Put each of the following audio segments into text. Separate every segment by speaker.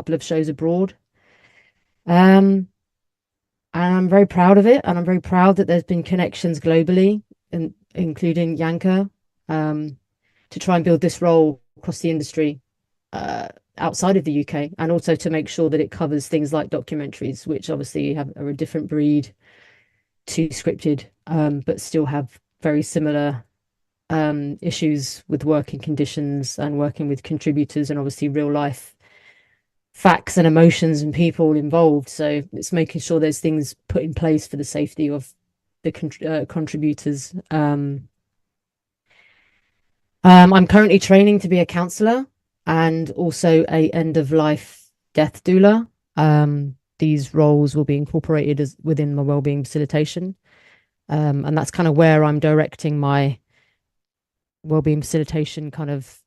Speaker 1: couple of shows abroad. And I'm very proud of it, and I'm very proud that there's been connections globally, and including Janka, to try and build this role across the industry outside of the UK, and also to make sure that it covers things like documentaries, which obviously are a different breed to scripted, but still have very similar issues with working conditions and working with contributors, and obviously real life facts and emotions and people involved. So it's making sure there's things put in place for the safety of the contributors. I'm currently training to be a counselor and also a end of life death doula. These roles will be incorporated as within my wellbeing facilitation. And that's kind of where I'm directing my wellbeing facilitation kind of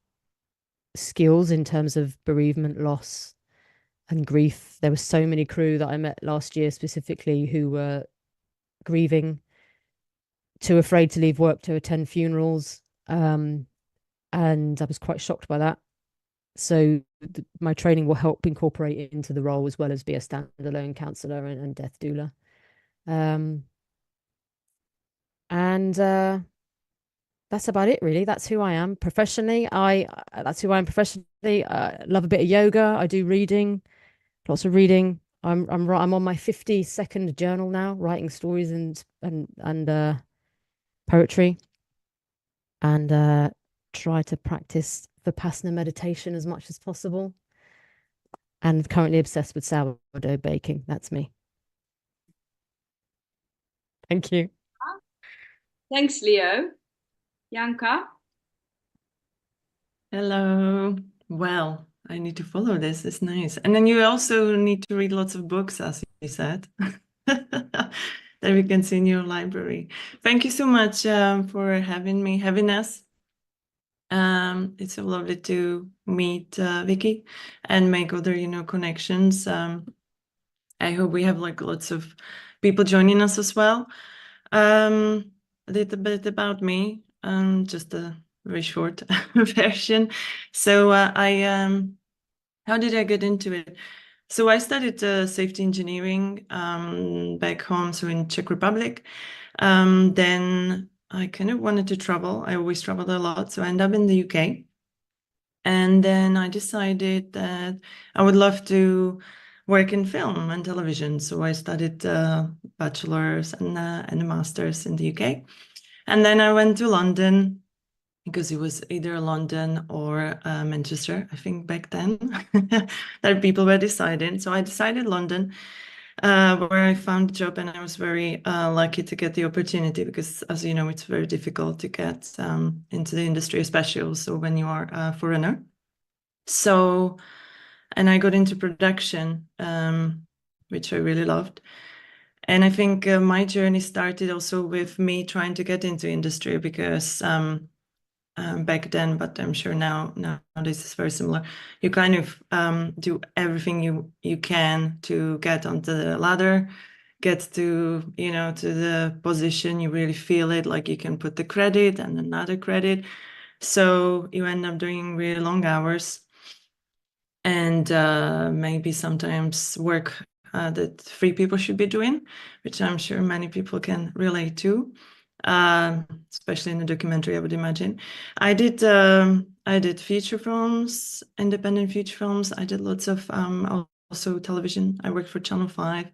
Speaker 1: skills in terms of bereavement, loss, and grief. There were so many crew that I met last year specifically who were grieving, too afraid to leave work to attend funerals. And I was quite shocked by that. So my training will help incorporate it into the role as well as be a standalone counsellor and death doula. And that's about it, really. That's who I am professionally. That's who I am professionally. I love a bit of yoga. I do reading, lots of reading. I'm on my 52nd journal now, writing stories and poetry, and try to practice Vipassana meditation as much as possible. And currently obsessed with sourdough baking. That's me. Thank you.
Speaker 2: Thanks, Leo. Janka?
Speaker 3: Hello. Well, I need to follow this. It's nice. And then you also need to read lots of books, as you said, that we can see in your library. Thank you so much for having us. It's so lovely to meet Viki and make other, connections. I hope we have lots of people joining us as well. A little bit about me, just a very short version. So how did I get into it? So I studied safety engineering back home, so in Czech Republic. Then I kind of wanted to travel. I always traveled a lot, so I ended up in the UK. And then I decided that I would love to work in film and television. So I studied bachelor's and a master's in the UK. And then I went to London because it was either London or Manchester, I think back then, that people were deciding. So I decided London, where I found a job, and I was very lucky to get the opportunity because, as you know, it's very difficult to get into the industry, especially also when you are a foreigner. So, and I got into production, which I really loved. And I think my journey started also with me trying to get into industry because back then, but I'm sure now this is very similar. You kind of do everything you can to get onto the ladder, get to to the position you really feel it, like you can put the credit and another credit. So you end up doing really long hours, and maybe sometimes work that 3 people should be doing, which I'm sure many people can relate to. Especially in the documentary, I would imagine. I did feature films, independent feature films. I did lots of also television. I worked for Channel 5.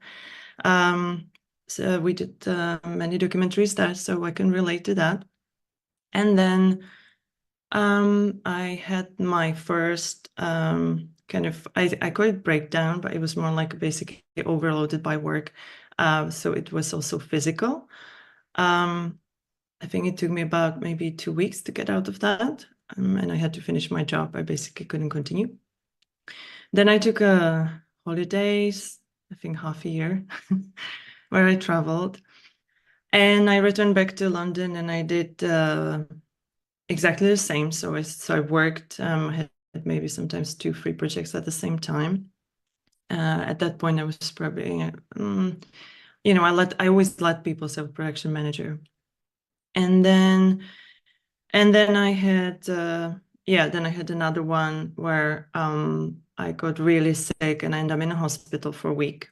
Speaker 3: So we did many documentaries there, so I can relate to that. And then I had my first kind of, I call it breakdown, but it was more like basically overloaded by work. So it was also physical. I think it took me about maybe 2 weeks to get out of that. And I had to finish my job. I basically couldn't continue. Then I took holidays, I think half a year, where I traveled. And I returned back to London and I did exactly the same. So I worked, had maybe sometimes 2-3 projects at the same time. At that point, I was probably, I always let people say production manager. And then I had then I had another one where I got really sick and I ended up in a hospital for a week.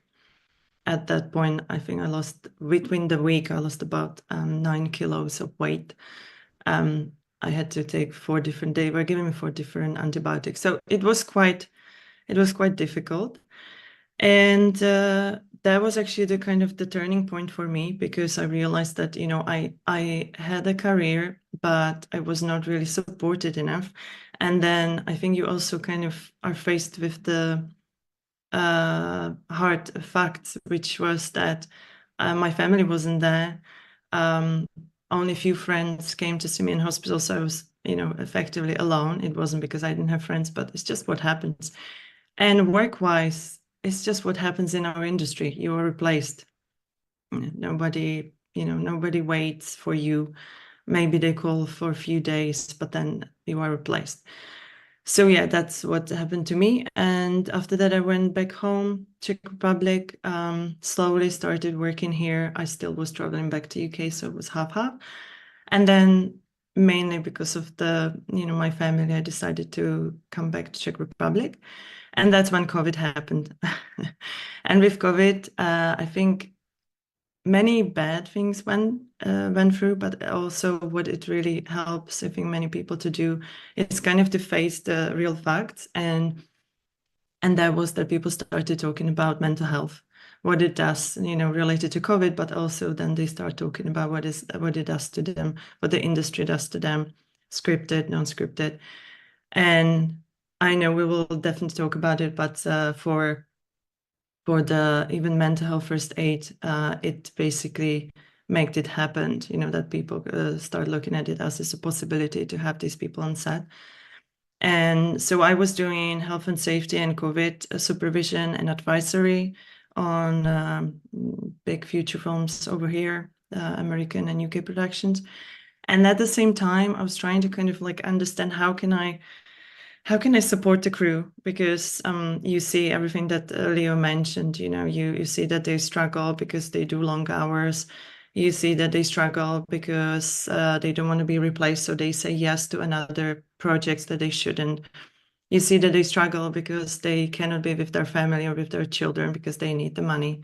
Speaker 3: At that point, I think I lost, between the week, I lost about 9 kilos of weight. I had to take 4 different, they were giving me 4 different antibiotics. So it was quite difficult. And that was actually the kind of the turning point for me, because I realized that, you know, I had a career, but I was not really supported enough. And then I think you also kind of are faced with the hard facts, which was that my family wasn't there. Only a few friends came to see me in hospital, so I was, you know, effectively alone. It wasn't because I didn't have friends, but it's just what happens. And work-wise, it's just what happens in our industry. You are replaced. Nobody, you know, nobody waits for you. Maybe they call for a few days, but then you are replaced. So yeah, that's what happened to me. And after that, I went back home, Czech Republic, slowly started working here. I still was traveling back to UK, so it was half-half. And then mainly because of the, you know, my family, I decided to come back to Czech Republic. And that's when COVID happened. And with COVID, I think many bad things went through, but also what it really helps, I think, many people to do is kind of to face the real facts. And that was that people started talking about mental health, what it does, you know, related to COVID, but also then they start talking about what it does to them, what the industry does to them, scripted, non-scripted. And I know we will definitely talk about it, but for the even mental health first aid, it basically made it happen, you know, that people start looking at it as a possibility to have these people on set. And so I was doing health and safety and COVID supervision and advisory on big feature films over here, American and UK productions. And at the same time, I was trying to kind of like understand how can I support the crew? Because you see everything that Leo mentioned, you know, you see that they struggle because they do long hours. You see that they struggle because they don't want to be replaced, so they say yes to another projects that they shouldn't. You see that they struggle because they cannot be with their family or with their children because they need the money.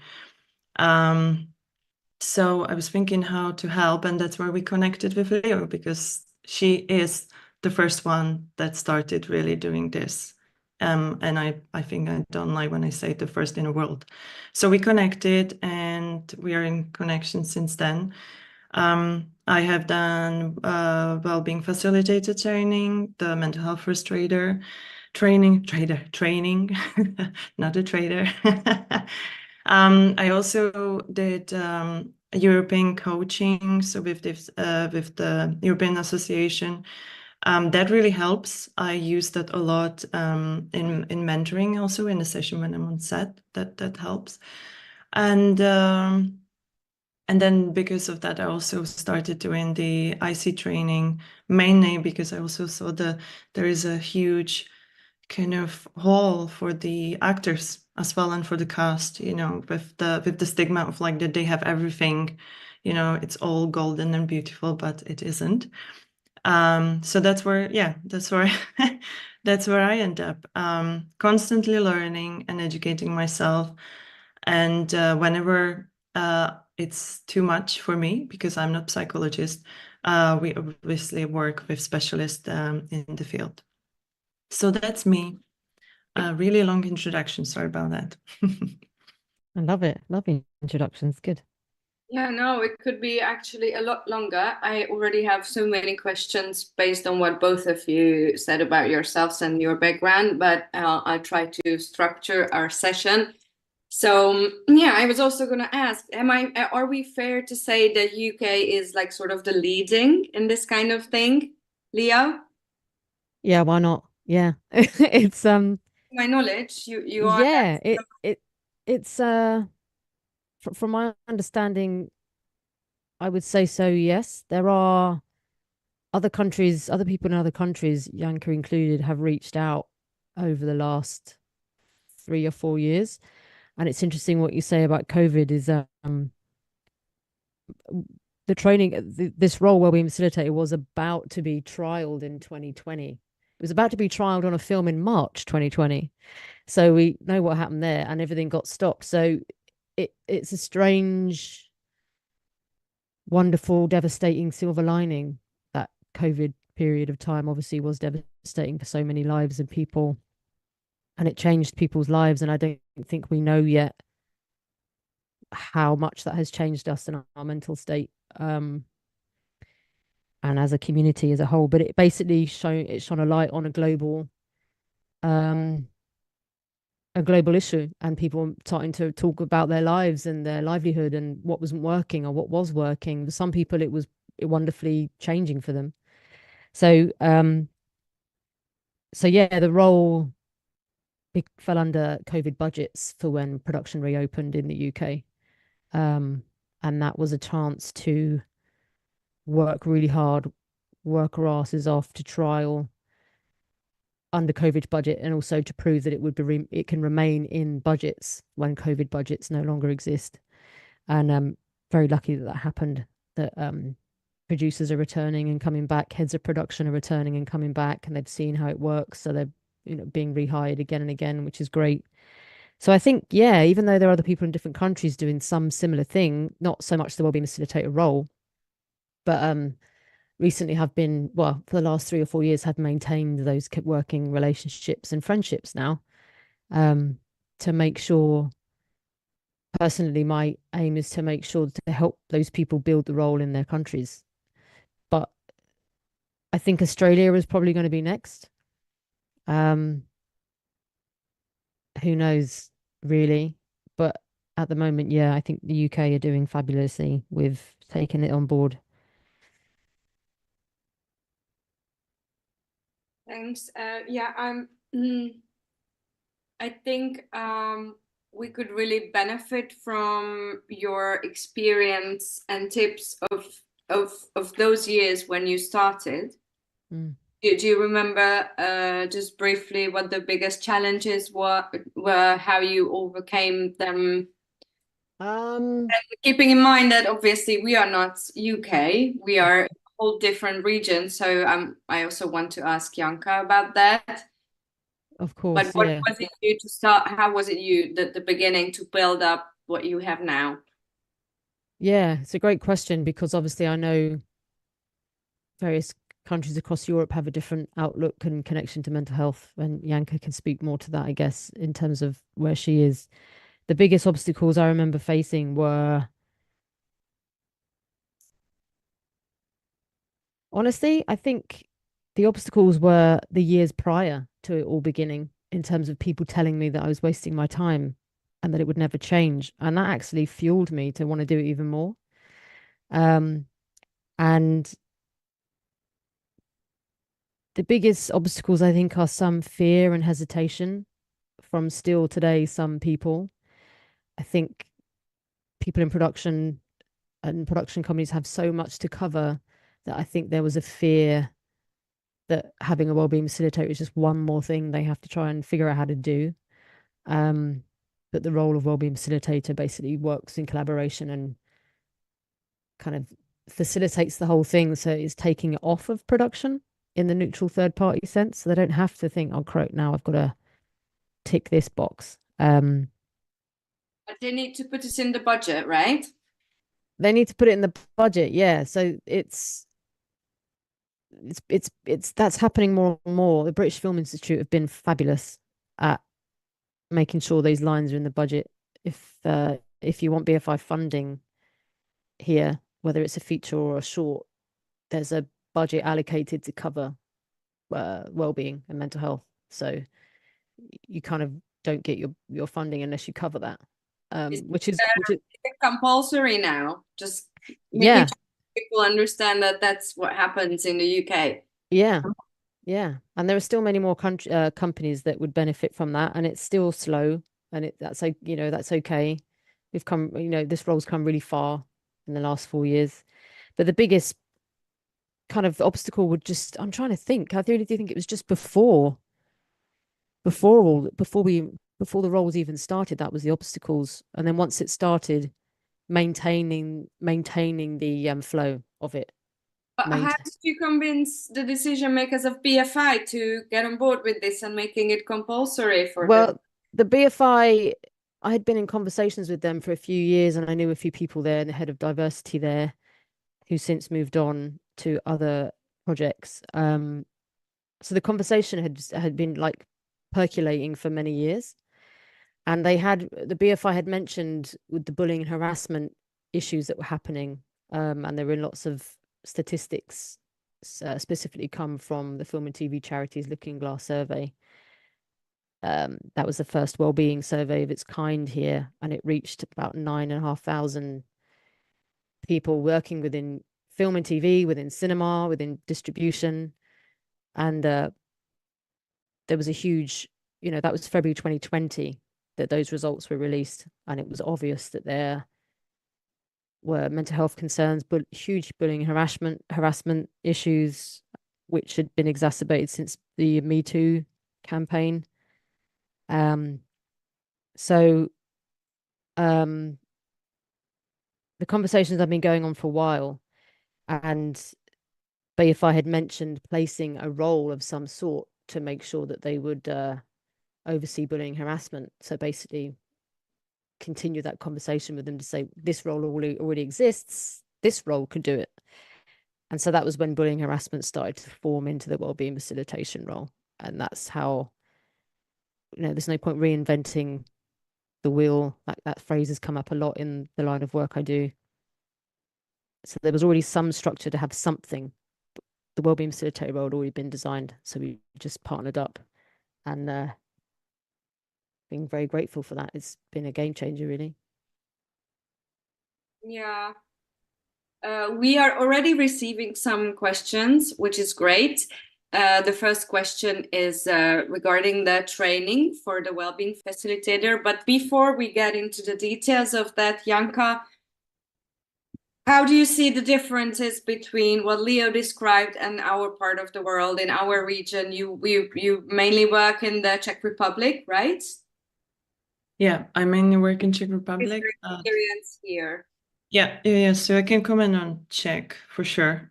Speaker 3: So I was thinking how to help, and that's where we connected with Leo, because she is the first one that started really doing this. And I think I don't lie when I say the first in the world. So we connected, and we are in connection since then. I have done WellBeing Facilitator training, the mental health first training, not a trader. I also did European coaching, so with the European Association. That really helps. I use that a lot in mentoring, also in the session when I'm on set. That helps. And then because of that, I also started doing the IC training, mainly because I also saw there is a huge kind of hole for the actors as well, and for the cast, you know, with the stigma of like that they have everything, you know, it's all golden and beautiful, but it isn't. So that's where that's where I end up, constantly learning and educating myself. And whenever it's too much for me, because I'm not a psychologist, we obviously work with specialists in the field. So that's me. A really long introduction. Sorry about that.
Speaker 1: I love it. Love the introductions. Good.
Speaker 2: Yeah, no, it could be actually a lot longer. I already have so many questions based on what both of you said about yourselves and your background, but I'll try to structure our session. So yeah, I was also going to ask, are we fair to say that UK is like sort of the leading in this kind of thing, Leo?
Speaker 1: Yeah, why not? Yeah. It's
Speaker 2: My knowledge, you are.
Speaker 1: yeah, it's from my understanding, I would say so, yes. There are other countries, other people in other countries, Janka included, have reached out over the last 3 or 4 years. And it's interesting what you say about COVID is the training, this role, Wellbeing Facilitator, was about to be trialed in 2020. It was about to be trialed on a film in March 2020. So we know what happened there, and everything got stopped. So it's a strange, wonderful, devastating silver lining. That COVID period of time obviously was devastating for so many lives and people, and it changed people's lives. And I don't think we know yet how much that has changed us and our mental state, and as a community as a whole. But it basically shone a light on um, a global issue, and people starting to talk about their lives and their livelihood and what wasn't working or what was working. For some people, it was wonderfully changing for them. So, so yeah, the role fell under COVID budgets for when production reopened in the UK. And that was a chance to work really hard, work our asses off to trial under COVID budget, and also to prove that it can remain in budgets when COVID budgets no longer exist. And very lucky that happened. That producers are returning and coming back, heads of production are returning and coming back, and they've seen how it works, so they're being rehired again and again, which is great. So I think, yeah, even though there are other people in different countries doing some similar thing, not so much the wellbeing facilitator role, but recently have been, well, for the last 3 or 4 years, have maintained those working relationships and friendships now, to make sure, personally, my aim is to make sure to help those people build the role in their countries. But I think Australia is probably going to be next. Who knows, really? But at the moment, yeah, I think the UK are doing fabulously with taking it on board.
Speaker 2: Thanks. Yeah, I think we could really benefit from your experience and tips of those years when you started.
Speaker 1: Mm.
Speaker 2: Do you remember just briefly what the biggest challenges were, how you overcame them? Keeping in mind that obviously we are not UK, we are a whole different region. So I also want to ask Janka about that.
Speaker 1: Of course,
Speaker 2: But what
Speaker 1: yeah.
Speaker 2: was it you to start? How was it you the beginning to build up what you have now?
Speaker 1: Yeah, it's a great question, because obviously I know various countries across Europe have a different outlook and connection to mental health, and Janka can speak more to that, I guess, in terms of where she is. The biggest obstacles I remember facing were, honestly, I think the obstacles were the years prior to it all beginning, in terms of people telling me that I was wasting my time and that it would never change. And that actually fueled me to want to do it even more. And the biggest obstacles, I think, are some fear and hesitation from still today, some people. I think people in production and production companies have so much to cover that I think there was a fear that having a wellbeing facilitator is just one more thing they have to try and figure out how to do. But the role of wellbeing facilitator basically works in collaboration and kind of facilitates the whole thing. So it's taking it off of production in the neutral third party sense. So they don't have to think, oh, correct, now I've got to tick this box.
Speaker 2: But they need to put this in the budget, right?
Speaker 1: They need to put it in the budget, yeah. So it's that's happening more and more. The British Film Institute have been fabulous at making sure these lines are in the budget. If you want BFI funding here, whether it's a feature or a short, there's a budget allocated to cover well-being and mental health. So you kind of don't get your funding unless you cover that, which is
Speaker 2: compulsory now. Just
Speaker 1: yeah,
Speaker 2: people understand that that's what happens in the UK.
Speaker 1: Yeah. And there are still many more companies that would benefit from that, and it's still slow, and that's like, that's okay. We've come, this role's come really far in the last 4 years. But the biggest kind of obstacle would just, I'm trying to think. I really do think it was just before the roles even started, that was the obstacles. And then once it started, maintaining the flow of it.
Speaker 2: But how did you convince the decision makers of BFI to get on board with this and making it compulsory for them?
Speaker 1: Well, the BFI, I had been in conversations with them for a few years, and I knew a few people there, and the head of diversity there, who since moved on to other projects. So the conversation had been like percolating for many years, and the BFI had mentioned with the bullying and harassment issues that were happening, and there were lots of statistics specifically come from the Film and TV Charities Looking Glass survey. That was the first wellbeing survey of its kind here, and it reached about 9,500 people working within film and TV, within cinema, within distribution. And there was a huge, that was February 2020 that those results were released, and it was obvious that there were mental health concerns, but huge bullying harassment issues, which had been exacerbated since the Me Too campaign. So the conversations have been going on for a while, and BFI had mentioned placing a role of some sort to make sure that they would oversee bullying harassment. So basically continue that conversation with them to say, this role already exists, this role could do it. And so that was when bullying harassment started to form into the wellbeing facilitation role. And that's how, there's no point reinventing the wheel. That phrase has come up a lot in the line of work I do. So there was already some structure to have something. The wellbeing facilitator role had already been designed. So we just partnered up, and being very grateful for that. It's been a game changer, really.
Speaker 2: Yeah. We are already receiving some questions, which is great. The first question is regarding the training for the wellbeing facilitator. But before we get into the details of that, Janka, how do you see the differences between what Leo described and our part of the world, in our region? You mainly work in the Czech Republic, right?
Speaker 3: Yeah, I mainly work in Czech Republic.
Speaker 2: Experience here.
Speaker 3: Yeah. So I can comment on Czech for sure,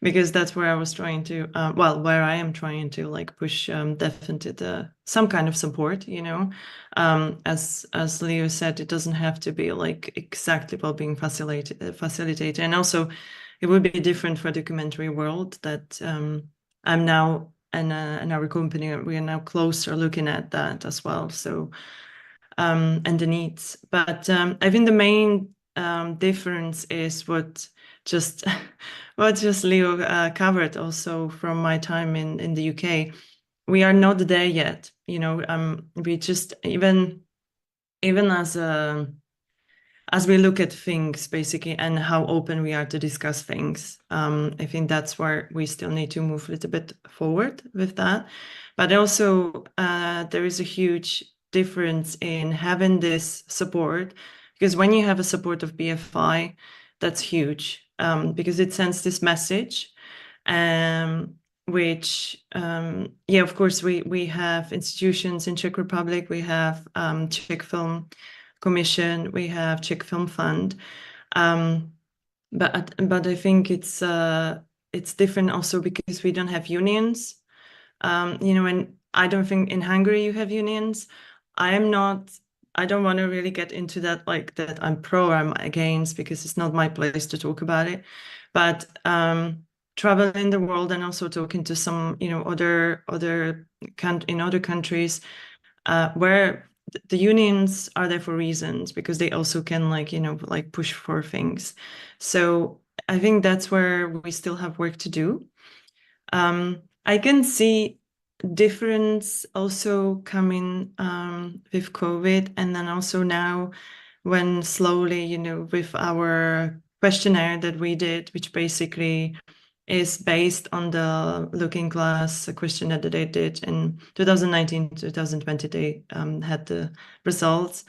Speaker 3: because that's where I was trying to, where I am trying to like push definitely some kind of support. As Leo said, it doesn't have to be like exactly wellbeing facilitator, and also it would be different for documentary world that I'm now and our company, we are now closer looking at that as well. So and the needs, but I think the main difference is what just Leo covered also from my time in the UK. We are not there yet, we just even as we look at things basically and how open we are to discuss things, I think that's where we still need to move a little bit forward with that. But also there is a huge difference in having this support, because when you have a support of BFI, that's huge, because it sends this message, which of course we have institutions in Czech Republic, we have Czech Film Commission, we have Czech Film Fund, but I think it's different also because we don't have unions, and I don't think in Hungary you have unions. I don't want to really get into that, like that I'm pro or I'm against, because it's not my place to talk about it. But traveling the world and also talking to some, other countries where the unions are there for reasons, because they also can push for things. So I think that's where we still have work to do. I can see difference also coming with COVID, and then also now when slowly, with our questionnaire that we did, which basically is based on the Looking Glass questionnaire that they did in 2019, 2020, they had the results.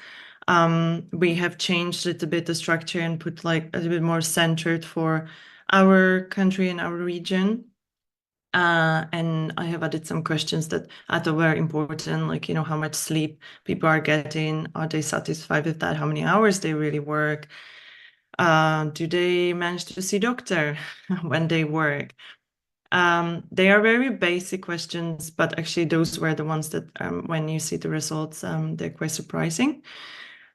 Speaker 3: We have changed a little bit the structure and put like a little bit more centered for our country and our region. And I have added some questions that I thought were important, like, how much sleep people are getting, are they satisfied with that, how many hours they really work, Do they manage to see doctor when they work? They are very basic questions, but actually those were the ones that when you see the results, they're quite surprising.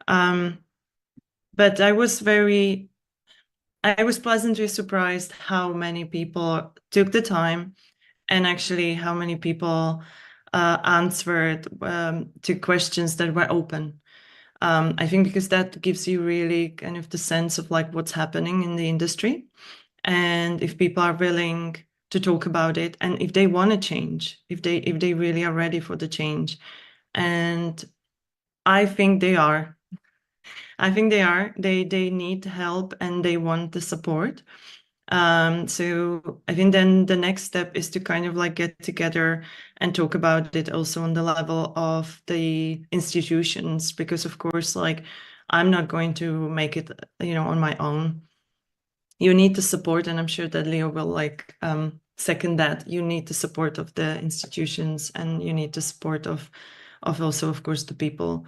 Speaker 3: But I was pleasantly surprised how many people took the time, and actually how many people answered to questions that were open. I think because that gives you really kind of the sense of like what's happening in the industry, and if people are willing to talk about it, and if they want to change, if they really are ready for the change. And I think they are. They need help and they want the support. So I think then the next step is to kind of like get together and talk about it also on the level of the institutions, because of course, like I'm not going to make it, on my own. You need the support, and I'm sure that Leo will like second that. You need the support of the institutions, and you need the support of also, of course, the people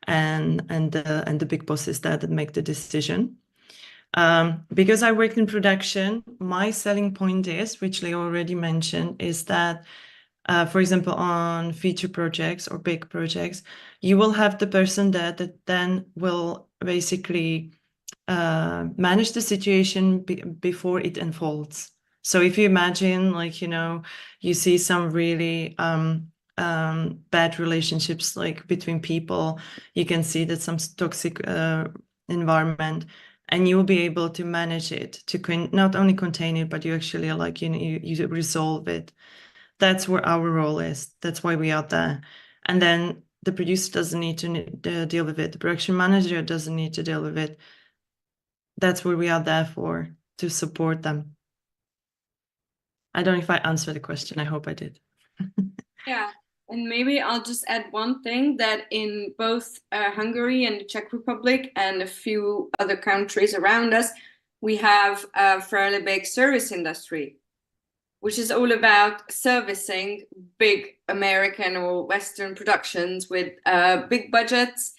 Speaker 3: and the big bosses that make the decision. Because I work in production, my selling point is, which Leo already mentioned, is that, for example, on feature projects or big projects, you will have the person that then will basically manage the situation before it unfolds. So if you imagine, like, you see some really bad relationships like between people, you can see that some toxic environment, and you will be able to manage it, to not only contain it, but you actually like, you resolve it. That's where our role is. That's why we are there. And then the producer doesn't need to deal with it. The production manager doesn't need to deal with it. That's where we are there for, to support them. I don't know if I answered the question. I hope I did.
Speaker 2: Yeah, and maybe I'll just add one thing, that in both Hungary and the Czech Republic and a few other countries around us, we have a fairly big service industry, which is all about servicing big American or Western productions with big budgets,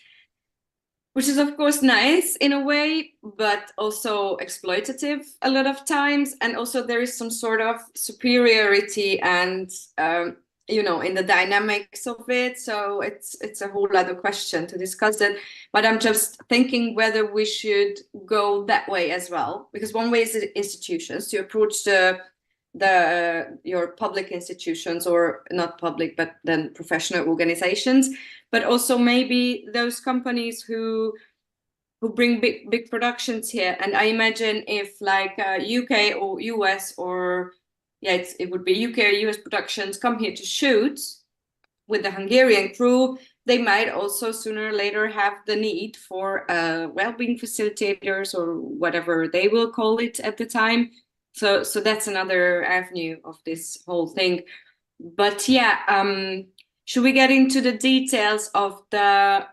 Speaker 2: which is of course nice in a way, but also exploitative a lot of times. And also there is some sort of superiority and in the dynamics of it. So it's a whole other question to discuss it. But I'm just thinking whether we should go that way as well, because one way is the institutions, to approach your public institutions, or not public, but then professional organizations, but also maybe those companies who bring big productions here. And I imagine if like UK or US, or it would be UK or US productions come here to shoot with the Hungarian crew, they might also sooner or later have the need for well-being facilitators, or whatever they will call it at the time. So that's another avenue of this whole thing. But yeah, should we get into the details of the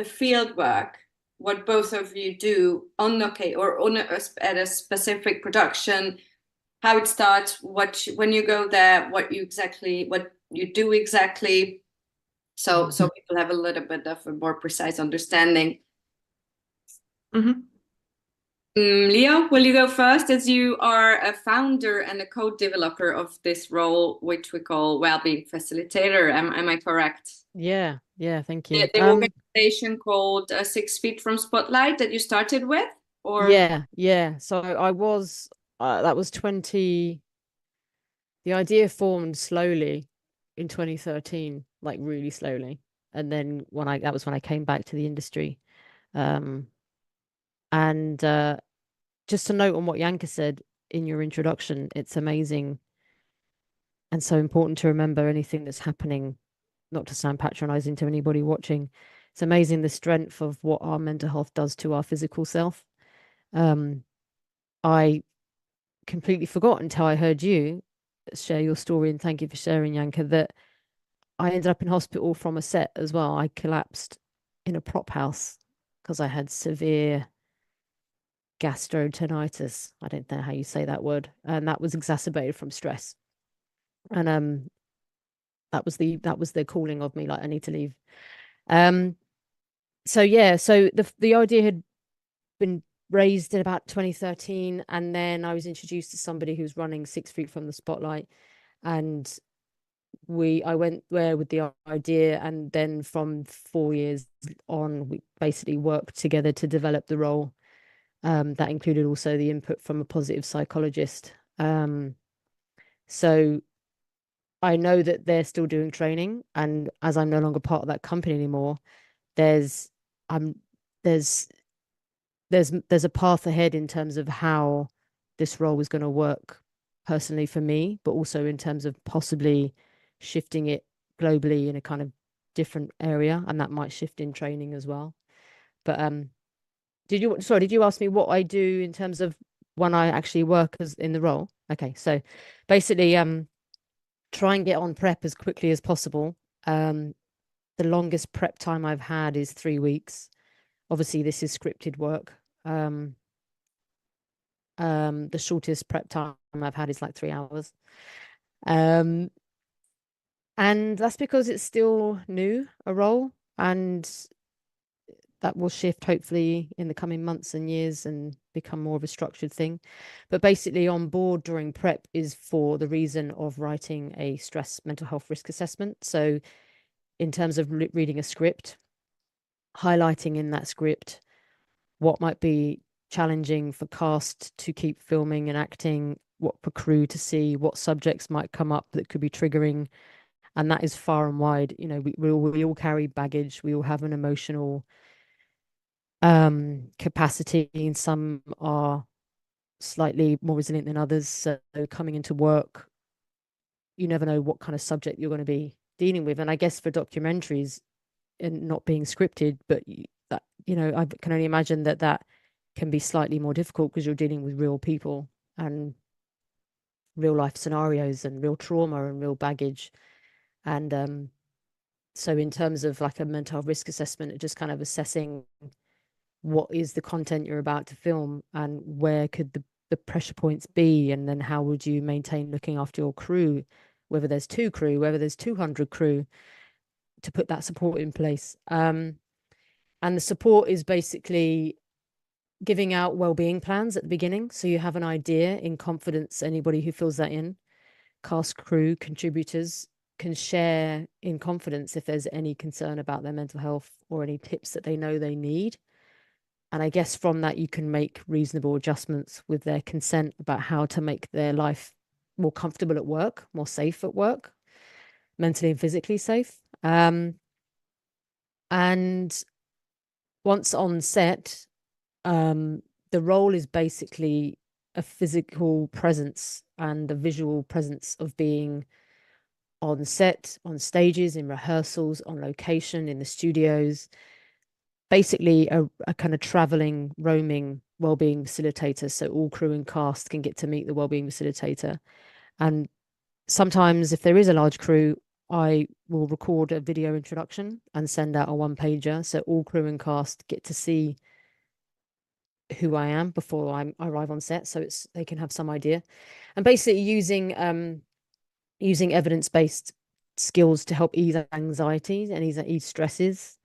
Speaker 2: field work, what both of you do on at a specific production, how it starts, when you go there, what you do exactly, so people have a little bit of a more precise understanding.
Speaker 3: Mm-hmm.
Speaker 2: Leo, will you go first, as you are a founder and a co-developer of this role, which we call Wellbeing Facilitator? Am I correct?
Speaker 1: Yeah, thank you.
Speaker 2: The organization called 6 Feet from Spotlight that you started with, or?
Speaker 1: Yeah. So I was, that was the idea formed slowly in 2013, like really slowly. And then that was when I came back to the industry. And just to note on what Janka said in your introduction, it's amazing and so important to remember anything that's happening, not to sound patronizing to anybody watching. It's amazing the strength of what our mental health does to our physical self. I completely forgot until I heard you share your story, and thank you for sharing, Janka, that I ended up in hospital from a set as well. I collapsed in a prop house because I had severe gastroenteritis. I don't know how you say that word, and that was exacerbated from stress. And that was the calling of me, like, I need to leave. So the idea had been raised in about 2013, and then I was introduced to somebody who's running 6 Feet from the Spotlight, and I went there with the idea, and then from 4 years on, we basically worked together to develop the role. That included also the input from a positive psychologist. So I know that they're still doing training, and as I'm no longer part of that company anymore, there's there's a path ahead in terms of how this role is going to work personally for me, but also in terms of possibly shifting it globally in a kind of different area, and that might shift in training as well. But did you ask me what I do in terms of when I actually work as in the role? Okay, so basically try and get on prep as quickly as possible. The longest prep time I've had is 3 weeks. Obviously, this is scripted work. The shortest prep time I've had is like 3 hours. And that's because it's still new, a role, and that will shift hopefully in the coming months and years and become more of a structured thing. But basically on board during prep is for the reason of writing a stress mental health risk assessment. So in terms of reading a script, highlighting in that script what might be challenging for cast to keep filming and acting, what for crew to see, what subjects might come up that could be triggering. And that is far and wide. You know, we all carry baggage. We all have an emotional capacity, and some are slightly more resilient than others. So coming into work, you never know what kind of subject you're going to be dealing with. And I guess for documentaries and not being scripted, but that, you know, I can only imagine that can be slightly more difficult because you're dealing with real people and real life scenarios and real trauma and real baggage. And so in terms of like a mental health risk assessment, just kind of assessing what is the content you're about to film and where could the pressure points be, and then how would you maintain looking after your crew, whether there's 2 crew, whether there's 200 crew, to put that support in place. And the support is basically giving out well-being plans at the beginning, so you have an idea in confidence. Anybody who fills that in, cast, crew, contributors, can share in confidence if there's any concern about their mental health or any tips that they know they need. And I guess from that, you can make reasonable adjustments with their consent about how to make their life more comfortable at work, more safe at work, mentally and physically safe. And once on set, the role is basically a physical presence and a visual presence of being on set, on stages, in rehearsals, on location, in the studios. Basically a kind of traveling, roaming wellbeing facilitator, so all crew and cast can get to meet the wellbeing facilitator. And sometimes if there is a large crew, I will record a video introduction and send out a 1-pager, so all crew and cast get to see who I am before I arrive on set, so they can have some idea. And basically using evidence-based skills to help ease anxieties and ease stresses,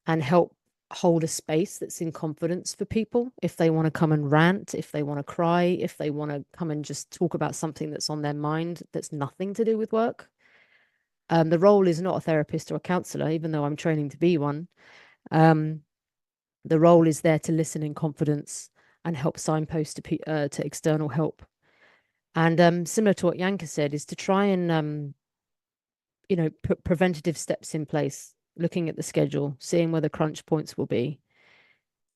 Speaker 1: and help hold a space that's in confidence for people if they want to come and rant, if they want to cry, if they want to come and just talk about something that's on their mind that's nothing to do with work. The role is not a therapist or a counselor, even though I'm training to be one. The role is there to listen in confidence and help signpost to external help. And similar to what Janka said, is to try and put preventative steps in place, looking at the schedule, seeing where the crunch points will be,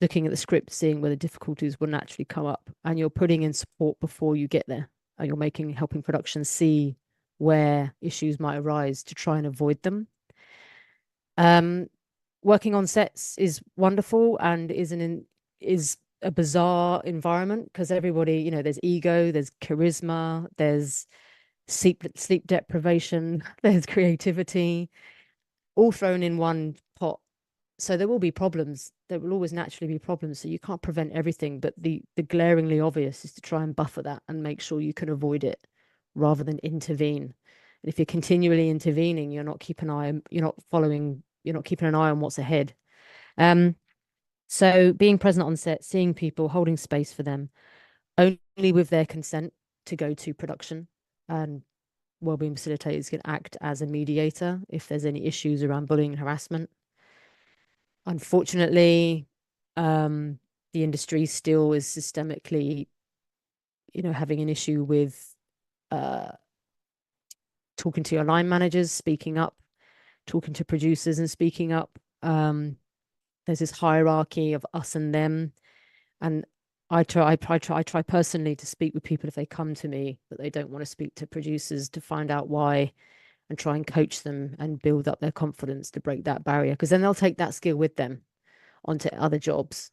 Speaker 1: looking at the script, seeing where the difficulties will naturally come up, and you're putting in support before you get there. And you're helping production see where issues might arise to try and avoid them. Working on sets is wonderful and is a bizarre environment because everybody, there's ego, there's charisma, there's sleep deprivation, there's creativity, all thrown in one pot. So there will be problems. There will always naturally be problems. So you can't prevent everything, but the glaringly obvious is to try and buffer that and make sure you can avoid it rather than intervene. And if you're continually intervening, you're not keeping an eye on what's ahead. So being present on set, seeing people, holding space for them, only with their consent to go to production. And wellbeing facilitators can act as a mediator if there's any issues around bullying and harassment. Unfortunately, the industry still is systemically, having an issue with talking to your line managers, speaking up, talking to producers and speaking up. There's this hierarchy of us and them, and I try personally to speak with people if they come to me that they don't want to speak to producers, to find out why and try and coach them and build up their confidence to break that barrier, because then they'll take that skill with them onto other jobs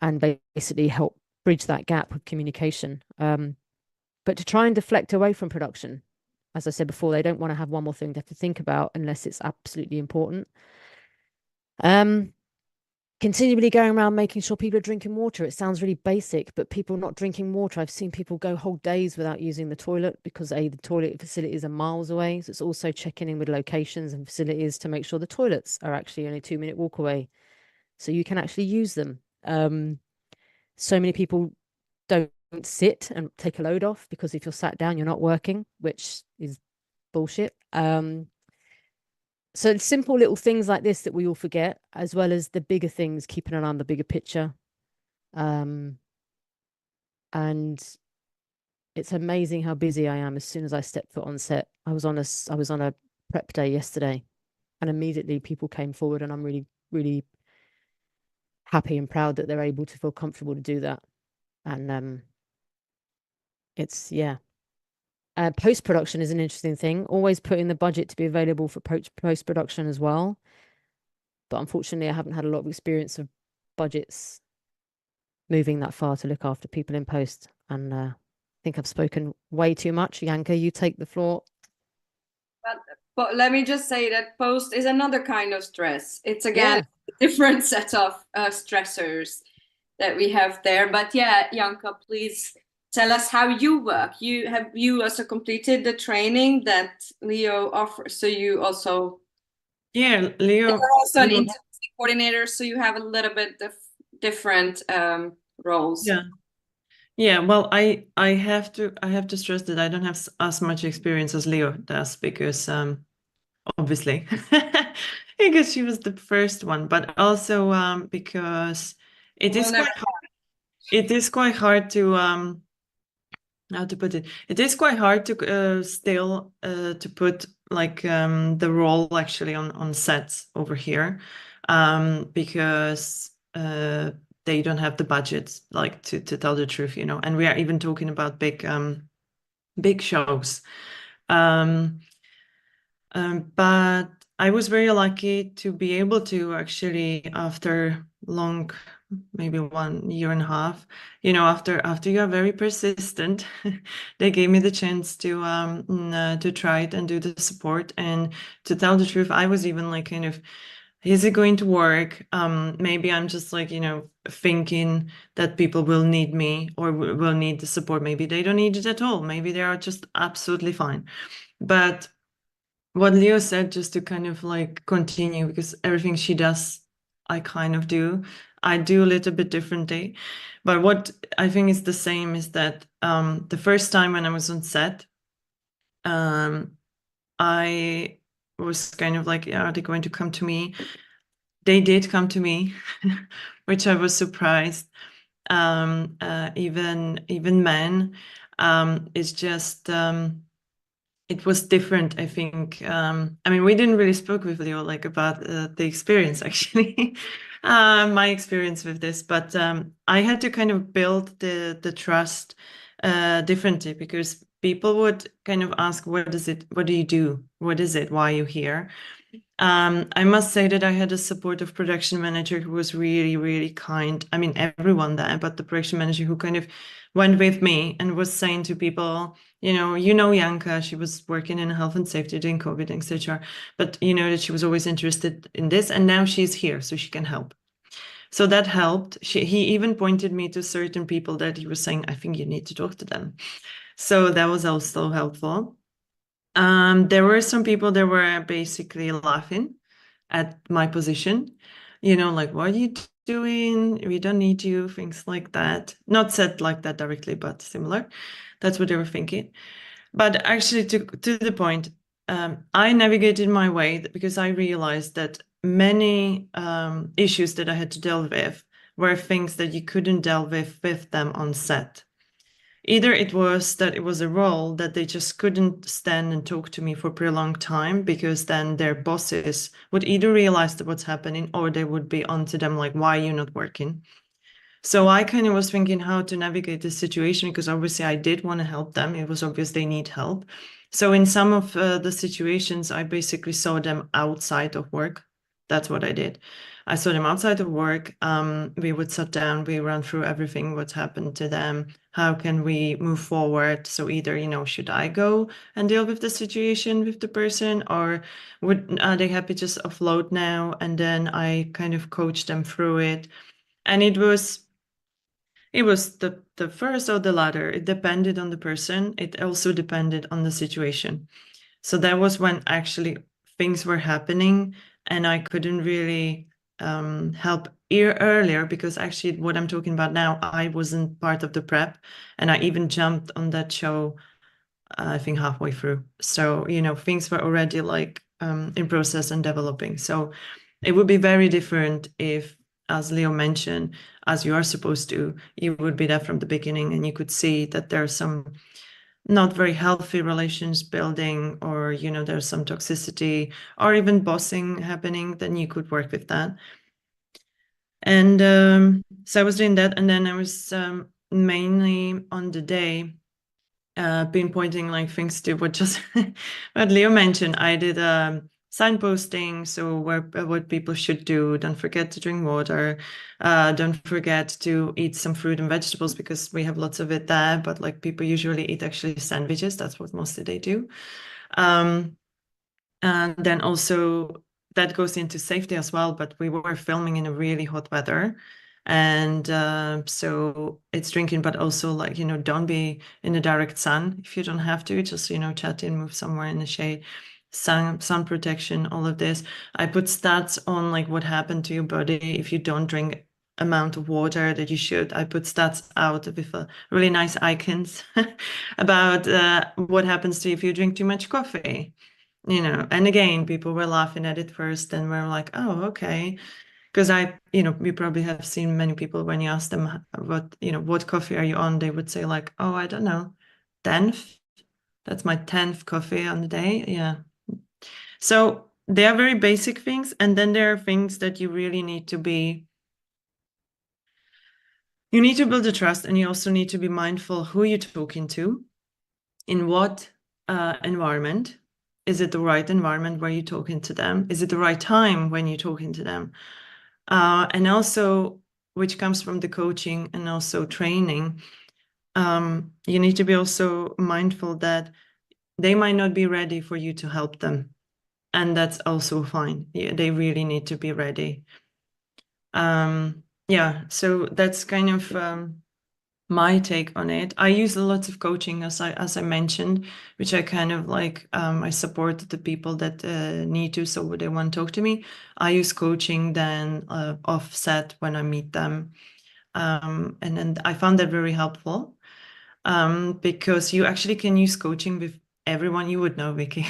Speaker 1: and basically help bridge that gap with communication. But to try and deflect away from production, as I said before, they don't want to have one more thing they have to think about unless it's absolutely important. Continually going around making sure people are drinking water. It sounds really basic, but people not drinking water. I've seen people go whole days without using the toilet because the toilet facilities are miles away. So it's also checking in with locations and facilities to make sure the toilets are actually only a 2-minute walk away, so you can actually use them. So many people don't sit and take a load off, because if you're sat down, you're not working, which is bullshit. So simple little things like this that we all forget, as well as the bigger things, keeping an eye on the bigger picture. And it's amazing how busy I am as soon as I step foot on set. I was on a prep day yesterday, and immediately people came forward, and I'm really, really happy and proud that they're able to feel comfortable to do that. And post-production is an interesting thing, always putting the budget to be available for post-production as well. But unfortunately, I haven't had a lot of experience of budgets moving that far to look after people in post. And I think I've spoken way too much. Janka, you take the floor.
Speaker 2: But let me just say that post is another kind of stress. It's again a different set of stressors that we have there. But yeah, Janka, please tell us how you work. You also completed the training that Leo offers. So you also
Speaker 3: Leo.
Speaker 2: You're also an intimacy coordinator, so you have a little bit of different roles.
Speaker 3: Yeah. Well, I have to stress that I don't have as much experience as Leo does, because obviously because she was the first one, but also because it is quite hard. It is quite hard to how to put it. It is quite hard to still to put like the role actually on sets over here, because they don't have the budgets, like to tell the truth, and we are even talking about big shows. But I was very lucky to be able to actually, after long, maybe 1.5 years, after you are very persistent, they gave me the chance to try it and do the support. And to tell the truth, I was even like, kind of, is it going to work? Maybe I'm just like, thinking that people will need me or will need the support. Maybe they don't need it at all. Maybe they are just absolutely fine. But what Leo said, just to kind of like continue, because everything she does, I kind of do. I do a little bit differently. But what I think is the same is that the first time when I was on set, I was kind of like, are they going to come to me? They did come to me, which I was surprised. Even men. It's just it was different, I think. I mean, we didn't really speak with Leo like about the experience, actually, my experience with this, but I had to kind of build the trust differently, because people would kind of ask, what is it? What do you do? What is it? Why are you here? I must say that I had a supportive production manager who was really, really kind. I mean, everyone there, but the production manager who kind of went with me and was saying to people, Janka, she was working in health and safety during COVID, etc. But that she was always interested in this, and now she's here, so she can help. So that helped. He even pointed me to certain people that he was saying, I think you need to talk to them. So that was also helpful. There were some people that were basically laughing at my position. you know, like, what are you doing? We don't need you, things like that. Not said like that directly, but similar. That's what they were thinking. But actually, to the point, I navigated my way because I realized that many issues that I had to deal with were things that you couldn't deal with them on set. Either it was that it was a role that they just couldn't stand and talk to me for a prolonged time, because then their bosses would either realize that what's happening, or they would be onto them like, why are you not working? So I kind of was thinking how to navigate this situation, because obviously I did want to help them. It was obvious they need help. So in some of the situations, I basically saw them outside of work. That's what I did. I saw them outside of work. We would sit down, we run through everything, what's happened to them, how can we move forward? So either, you know, should I go and deal with the situation with the person, or are they happy just offload now? And then I kind of coached them through it. And it was the first or the latter. It depended on the person. It also depended on the situation. So that was when actually things were happening, and I couldn't really help earlier, because actually what I'm talking about now, I wasn't part of the prep, and I even jumped on that show, I think halfway through. So, you know, things were already like in process and developing. So it would be very different if, as Leo mentioned, as you are supposed to, you would be there from the beginning and you could see that there's some not very healthy relations building, or, you know, there's some toxicity or even bossing happening, then you could work with that. And so I was doing that. And then I was mainly on the day pinpointing like things to what just what Leo mentioned. I did signposting, so what people should do. Don't forget to drink water. Don't forget to eat some fruit and vegetables, because we have lots of it there, but like people usually eat actually sandwiches. That's what mostly they do. And then also that goes into safety as well, but we were filming in a really hot weather. And so it's drinking, but also like, you know, don't be in the direct sun if you don't have to, just, you know, chat in, move somewhere in the shade, sun protection, all of this. I put stats on like what happened to your body if you don't drink amount of water that you should. I put stats out with really nice icons about what happens to you if you drink too much coffee, you know. And again, people were laughing at it first, and we're like, oh, okay. Because you know, we probably have seen many people, when you ask them what coffee are you on, they would say like, oh, I don't know, 10th. That's my 10th coffee on the day. Yeah. So they are very basic things. And then there are things that you really need to build the trust, and you also need to be mindful who you're talking to, in what environment. Is it the right environment where you're talking to them? Is it the right time when you're talking to them? And also, which comes from the coaching and also training, you need to be also mindful that they might not be ready for you to help them. And that's also fine. Yeah, they really need to be ready. Yeah, so that's kind of my take on it. I use a lot of coaching, as I mentioned, which I kind of like, I support the people that need to, so they want to talk to me. I use coaching then offset when I meet them. And then I found that very helpful, because you actually can use coaching with everyone. You would know, Viki,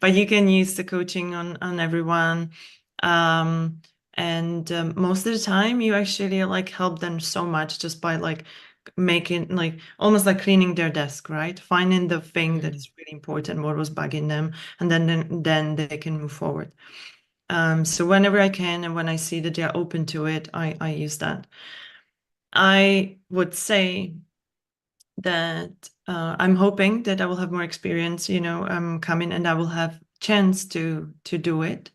Speaker 3: but you can use the coaching on everyone. And most of the time you actually like help them so much just by like making like almost like cleaning their desk, right? Finding the thing that is really important, what was bugging them, and then they can move forward. So whenever I can, and when I see that they're open to it, I use that. I would say that I'm hoping that I will have more experience, you know, coming, and I will have chance to do it.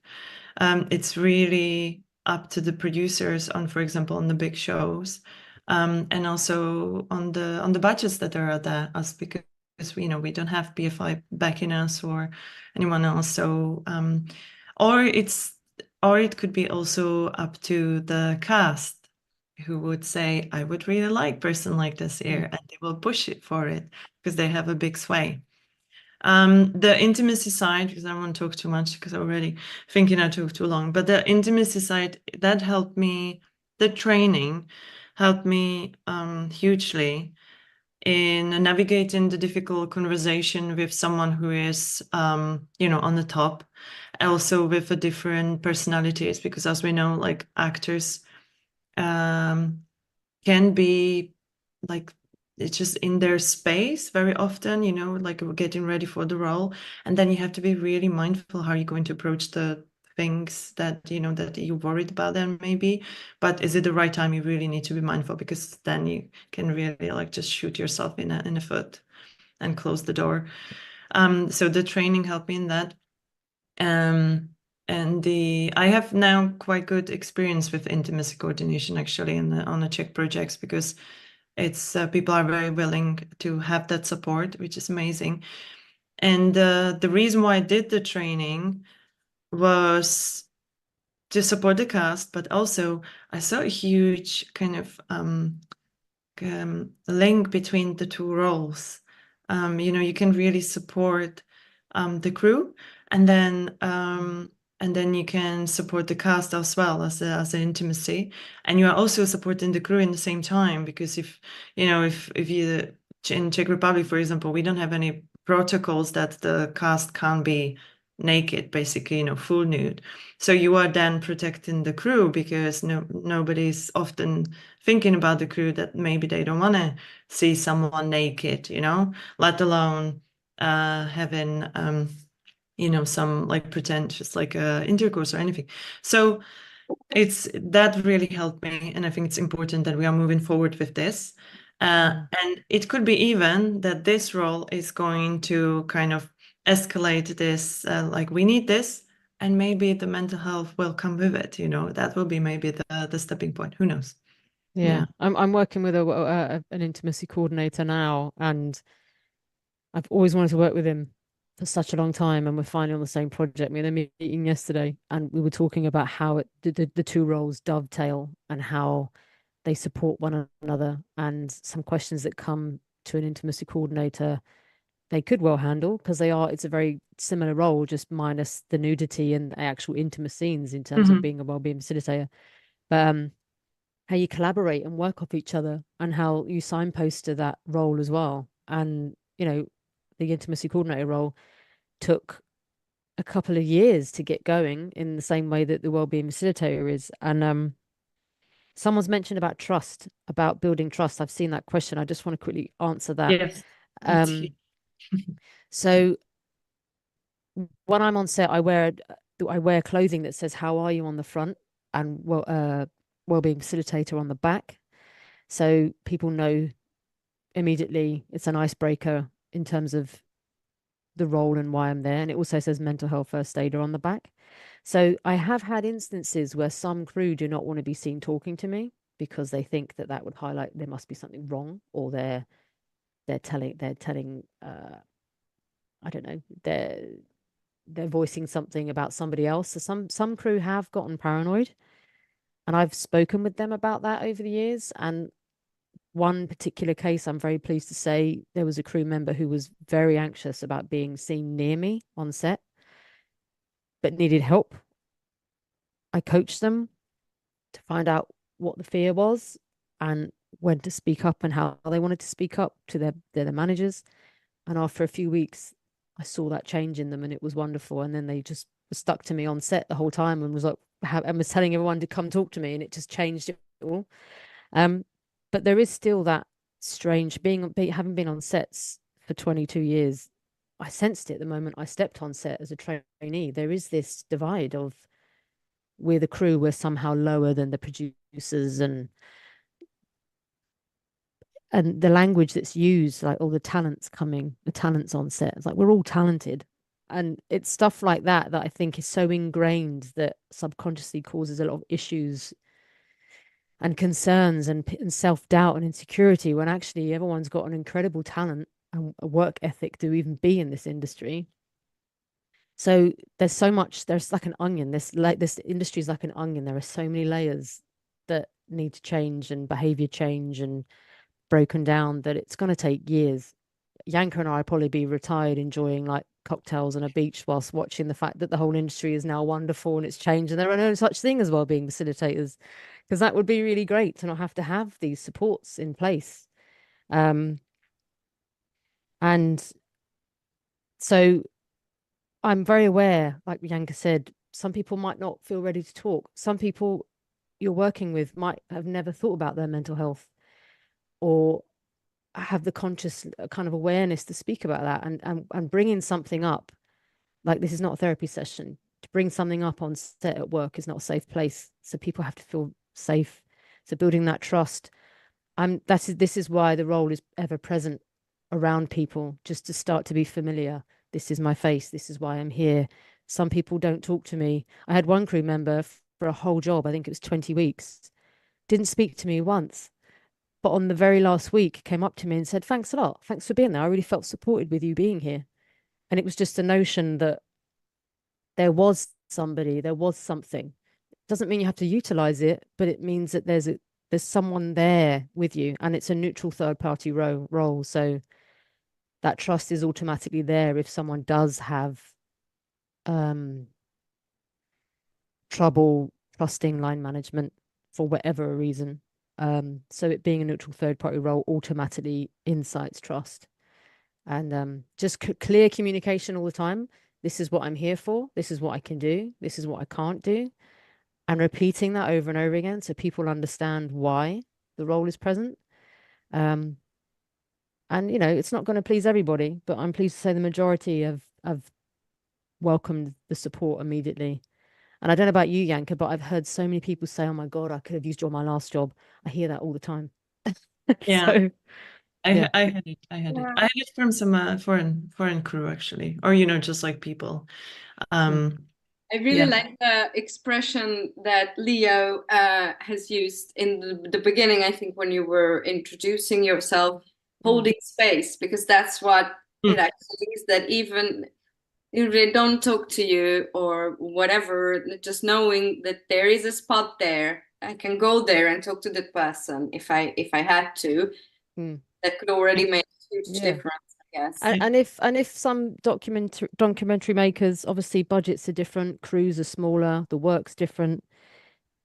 Speaker 3: It's really up to the producers on, for example, on the big shows, and also on the budgets that are there, us, because you know, we don't have BFI backing us or anyone else. So or it could be also up to the cast, who would say, I would really like person like this here, and they will push it for it because they have a big sway. The intimacy side, because I don't want to talk too much because I'm already thinking I talk too long, but the intimacy side, that helped me, the training helped me hugely in navigating the difficult conversation with someone who is, you know, on the top, also with a different personalities, because as we know, like actors can be like, it's just in their space very often, you know, like getting ready for the role. And then you have to be really mindful how you're going to approach the things that, you know, that you're worried about them maybe, but is it the right time? You really need to be mindful, because then you can really like just shoot yourself in a foot and close the door. So the training helped me in that. And I have now quite good experience with intimacy coordination actually on the Czech projects, because it's people are very willing to have that support, which is amazing. And the reason why I did the training was to support the cast, but also I saw a huge kind of link between the two roles. You know, you can really support the crew, and then you can support the cast as well as an intimacy, and you are also supporting the crew in the same time, because if you in Czech Republic, for example, we don't have any protocols that the cast can't be naked, basically, you know, full nude. So you are then protecting the crew, because nobody's often thinking about the crew that maybe they don't want to see someone naked, you know, let alone having you know, some like pretentious like intercourse or anything. So that really helped me, and I think it's important that we are moving forward with this. And it could be even that this role is going to kind of escalate this, like we need this, and maybe the mental health will come with it, you know, that will be maybe the stepping point. Who knows?
Speaker 1: Yeah. I'm working with an intimacy coordinator now, and I've always wanted to work with him for such a long time, and we're finally on the same project. We had a meeting yesterday, and we were talking about how the two roles dovetail and how they support one another, and some questions that come to an intimacy coordinator they could well handle, because it's a very similar role, just minus the nudity and the actual intimate scenes in terms of being a wellbeing facilitator. But how you collaborate and work off each other, and how you signpost to that role as well. And you know, the intimacy coordinator role took a couple of years to get going, in the same way that the wellbeing facilitator is. And someone's mentioned about trust, about building trust. I've seen that question. I just want to quickly answer that.
Speaker 3: Yes.
Speaker 1: So when I'm on set, I wear clothing that says "How are you?" on the front, and wellbeing facilitator on the back, so people know immediately. It's an icebreaker in terms of the role and why I'm there. And it also says mental health first aider on the back. So I have had instances where some crew do not want to be seen talking to me, because they think that would highlight there must be something wrong, or they're telling I don't know, they're voicing something about somebody else. So some crew have gotten paranoid, and I've spoken with them about that over the years. And one particular case, I'm very pleased to say, there was a crew member who was very anxious about being seen near me on set, but needed help. I coached them to find out what the fear was, and when to speak up, and how they wanted to speak up to their managers. And after a few weeks, I saw that change in them, and it was wonderful. And then they just stuck to me on set the whole time, and was like, and was telling everyone to come talk to me, and it just changed it all. But there is still that strange having been on sets for 22 years. I sensed it the moment I stepped on set as a trainee. There is this divide of, we're the crew, we're somehow lower than the producers, and the language that's used, like all the talents on set, it's like we're all talented. And it's stuff like that I think is so ingrained that subconsciously causes a lot of issues and concerns and self-doubt and insecurity, when actually everyone's got an incredible talent and a work ethic to even be in this industry. So there's like an onion. This industry is like an onion. There are so many layers that need to change, and behavior change, and broken down, that it's going to take years, Janka and I probably be retired enjoying like cocktails on a beach whilst watching the fact that the whole industry is now wonderful and it's changed and there are no such thing as wellbeing facilitators, because that would be really great to not have to have these supports in place. And so I'm very aware, like Janka said, some people might not feel ready to talk. Some people you're working with might have never thought about their mental health or have the conscious kind of awareness to speak about that, and bringing something up, like this is not a therapy session. To bring something up on set at work is not a safe place. So people have to feel safe. So building that trust. This is why the role is ever present around people, just to start to be familiar. This is my face. This is why I'm here. Some people don't talk to me. I had one crew member for a whole job, I think it was 20 weeks, didn't speak to me once. But on the very last week, came up to me and said, thanks a lot. Thanks for being there. I really felt supported with you being here. And it was just a notion that there was somebody, there was something. Doesn't mean you have to utilize it, but it means that there's someone there with you, and it's a neutral third party role. So that trust is automatically there if someone does have trouble trusting line management for whatever reason. So it being a neutral third party role automatically incites trust, and just clear communication all the time. This is what I'm here for. This is what I can do. This is what I can't do. And repeating that over and over again so people understand why the role is present. And, it's not going to please everybody, but I'm pleased to say the majority have welcomed the support immediately. And I don't know about you, Janka, but I've heard so many people say, oh my God, I could have used you on my last job. I hear that all the time.
Speaker 3: Yeah.
Speaker 1: So,
Speaker 3: I
Speaker 1: yeah.
Speaker 3: had it. I had it from some foreign crew, actually, or just like people.
Speaker 2: I really like the expression that Leo has used in the beginning, I think, when you were introducing yourself, holding space, because that's what it actually is, that even if they don't talk to you or whatever, just knowing that there is a spot there, I can go there and talk to that person if I had to. That could already make a huge difference, I guess.
Speaker 1: And if some documentary makers, obviously budgets are different, crews are smaller, the work's different.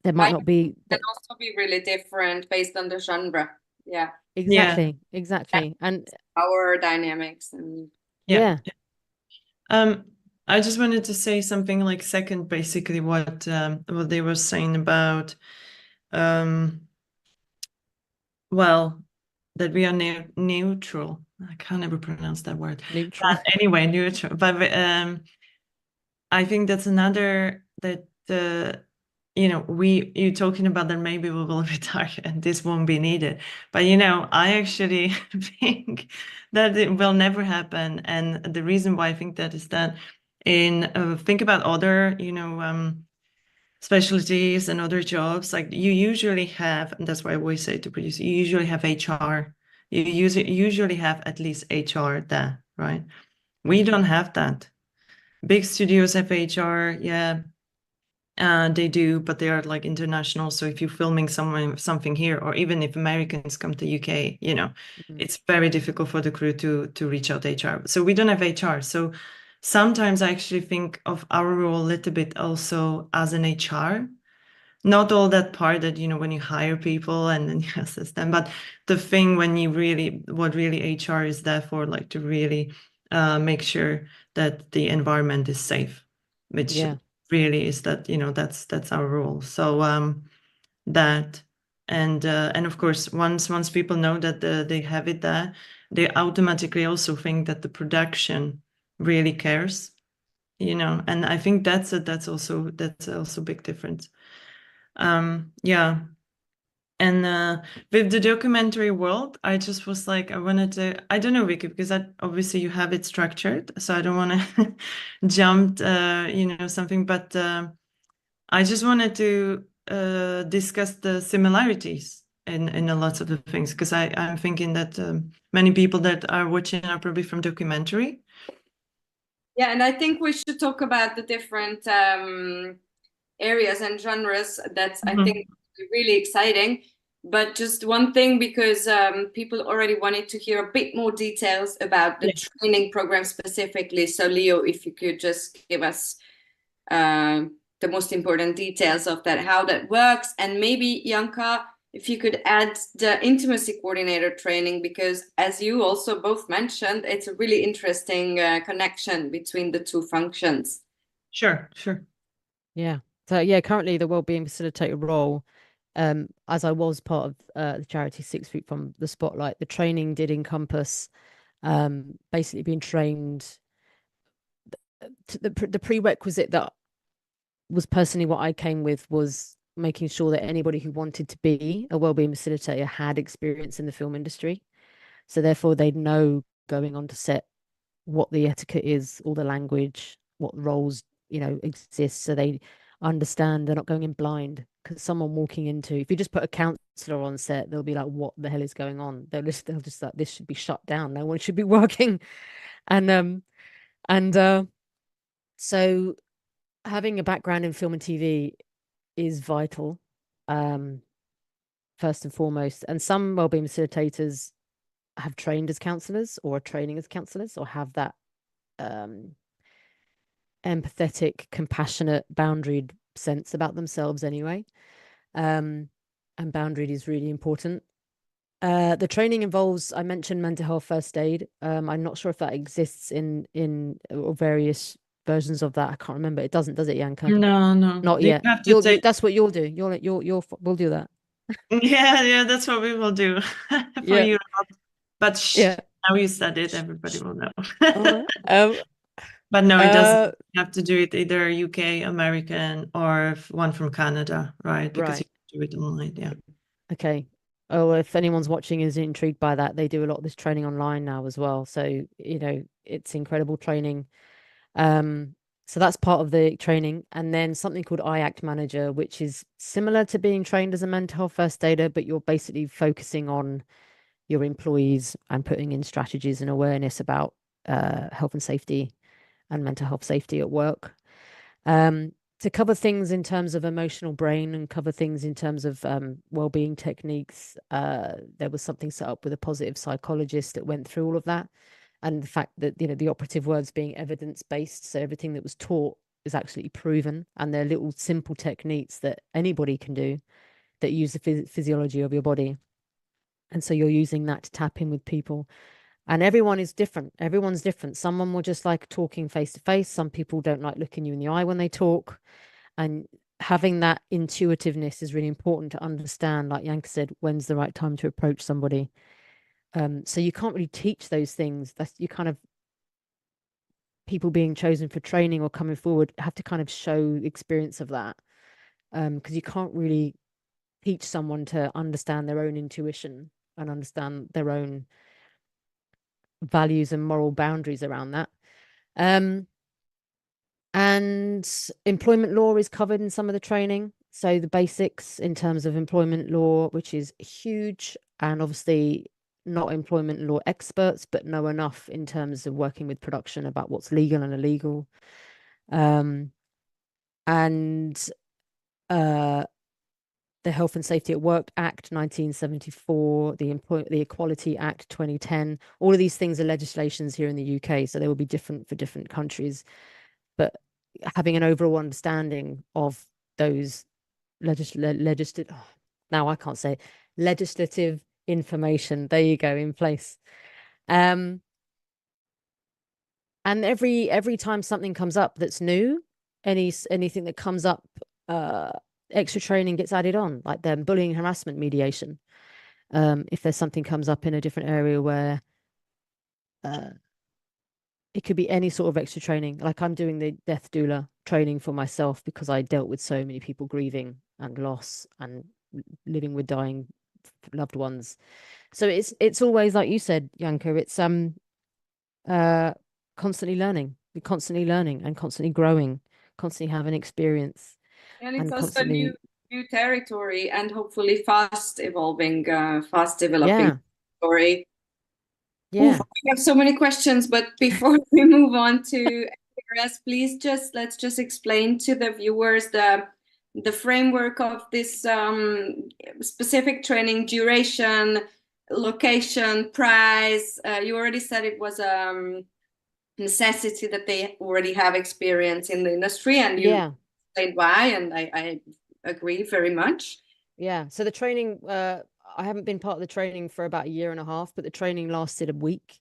Speaker 1: There might not be.
Speaker 2: Can also be really different based on the genre. Yeah.
Speaker 1: Exactly. And
Speaker 2: power dynamics and
Speaker 3: I just wanted to say something like second, basically what they were saying about that we are neutral. I can't ever pronounce that word.
Speaker 1: Neutral.
Speaker 3: But anyway, neutral. But I think that's another that you're talking about that maybe we will retire and this won't be needed. But I actually think that it will never happen. And the reason why I think that is that think about other specialties and other jobs, like you usually have, and that's why I always say to produce, you usually have HR. You usually have at least HR there, right? We don't have that. Big studios have HR, they do, but they are like international. So if you're filming something here, or even if Americans come to UK, it's very difficult for the crew to reach out HR. So we don't have HR. So sometimes I actually think of our role a little bit also as an HR, not all that part that, when you hire people and then you assist them, but the thing when what really HR is there for, like to really make sure that the environment is safe, which really is that, that's our role. So that, and of course, once people know that they have it there, they automatically also think that the production really cares, and I think that's also a big difference. And with the documentary world, I just was like, I wanted to, I don't know, Viki, because obviously you have it structured, so I don't want to jump something, but I just wanted to discuss the similarities in a lot of the things, because I'm thinking that many people that are watching are probably from documentary.
Speaker 2: Yeah, and I think we should talk about the different areas and genres. That's I think really exciting. But just one thing, because people already wanted to hear a bit more details about the training program specifically. So Leo, if you could just give us the most important details of that, how that works. And maybe Janka, if you could add the intimacy coordinator training, because as you also both mentioned, it's a really interesting connection between the two functions.
Speaker 3: Sure.
Speaker 1: Yeah. So yeah, currently the wellbeing facilitator role, as I was part of the charity 6 Feet from the Spotlight, the training did encompass basically being trained. The prerequisite that was personally what I came with was making sure that anybody who wanted to be a wellbeing facilitator had experience in the film industry. So therefore they'd know going on to set what the etiquette is, all the language, what roles, exist. So they understand they're not going in blind, because someone walking into, if you just put a counselor on set, they'll be like, what the hell is going on? They'll just like, this should be shut down. No one should be working. So having a background in film and TV is vital, first and foremost. And some wellbeing facilitators have trained as counselors or are training as counselors or have that empathetic, compassionate, boundaried sense about themselves anyway. And boundaried is really important. The training involves, I mentioned mental health first aid. I'm not sure if that exists in various versions of that. I can't remember. It doesn't, does it, Janka?
Speaker 3: No.
Speaker 1: Not
Speaker 3: You
Speaker 1: yet.
Speaker 3: have to take...
Speaker 1: That's what you'll do. We'll do that.
Speaker 3: Yeah, that's what we will do for you. But now you said it, everybody will know. But no, it doesn't have to do it either UK, American, or one from Canada, right? Because you can do it online, yeah.
Speaker 1: Okay. Oh, if anyone's watching is intrigued by that, they do a lot of this training online now as well. So, it's incredible training. So that's part of the training. And then something called IACT Manager, which is similar to being trained as a mental health first aider, but you're basically focusing on your employees and putting in strategies and awareness about health and safety and mental health safety at work. To cover things in terms of emotional brain and cover things in terms of well-being techniques, there was something set up with a positive psychologist that went through all of that. And the fact that, the operative words being evidence-based, so everything that was taught is actually proven, and they're little simple techniques that anybody can do that use the physiology of your body. And so you're using that to tap in with people. And everyone is different. Everyone's different. Someone will just like talking face to face. Some people don't like looking you in the eye when they talk. And having that intuitiveness is really important to understand, like Janka said, when's the right time to approach somebody. So you can't really teach those things. That's you kind of, people being chosen for training or coming forward have to kind of show experience of that. Because you can't really teach someone to understand their own intuition and understand their own values and moral boundaries around that. And employment law is covered in some of the training. So the basics in terms of employment law, which is huge, and obviously not employment law experts, but know enough in terms of working with production about what's legal and illegal. The Health and Safety at Work Act 1974, the Equality Act 2010, all of these things are legislations here in the UK, so they will be different for different countries. But having an overall understanding of those legislative information, there you go, in place. And every time something comes up that's new, anything that comes up, extra training gets added on, like the bullying harassment mediation. If there's something comes up in a different area where it could be any sort of extra training, like I'm doing the death doula training for myself because I dealt with so many people grieving and loss and living with dying loved ones. So it's always, like you said, Janka, it's constantly learning. We're constantly learning and constantly growing, constantly having experience.
Speaker 2: And it's also new territory and hopefully fast evolving, fast developing story.
Speaker 1: Yeah.
Speaker 2: Oof, we have so many questions, but before we move on to rest, please let's just explain to the viewers the the framework of this specific training, duration, location, price? You already said it was necessity that they already have experience in the industry, and you explained why, and I agree very much.
Speaker 1: Yeah, so the training, I haven't been part of the training for about 1.5 years, but the training lasted a week.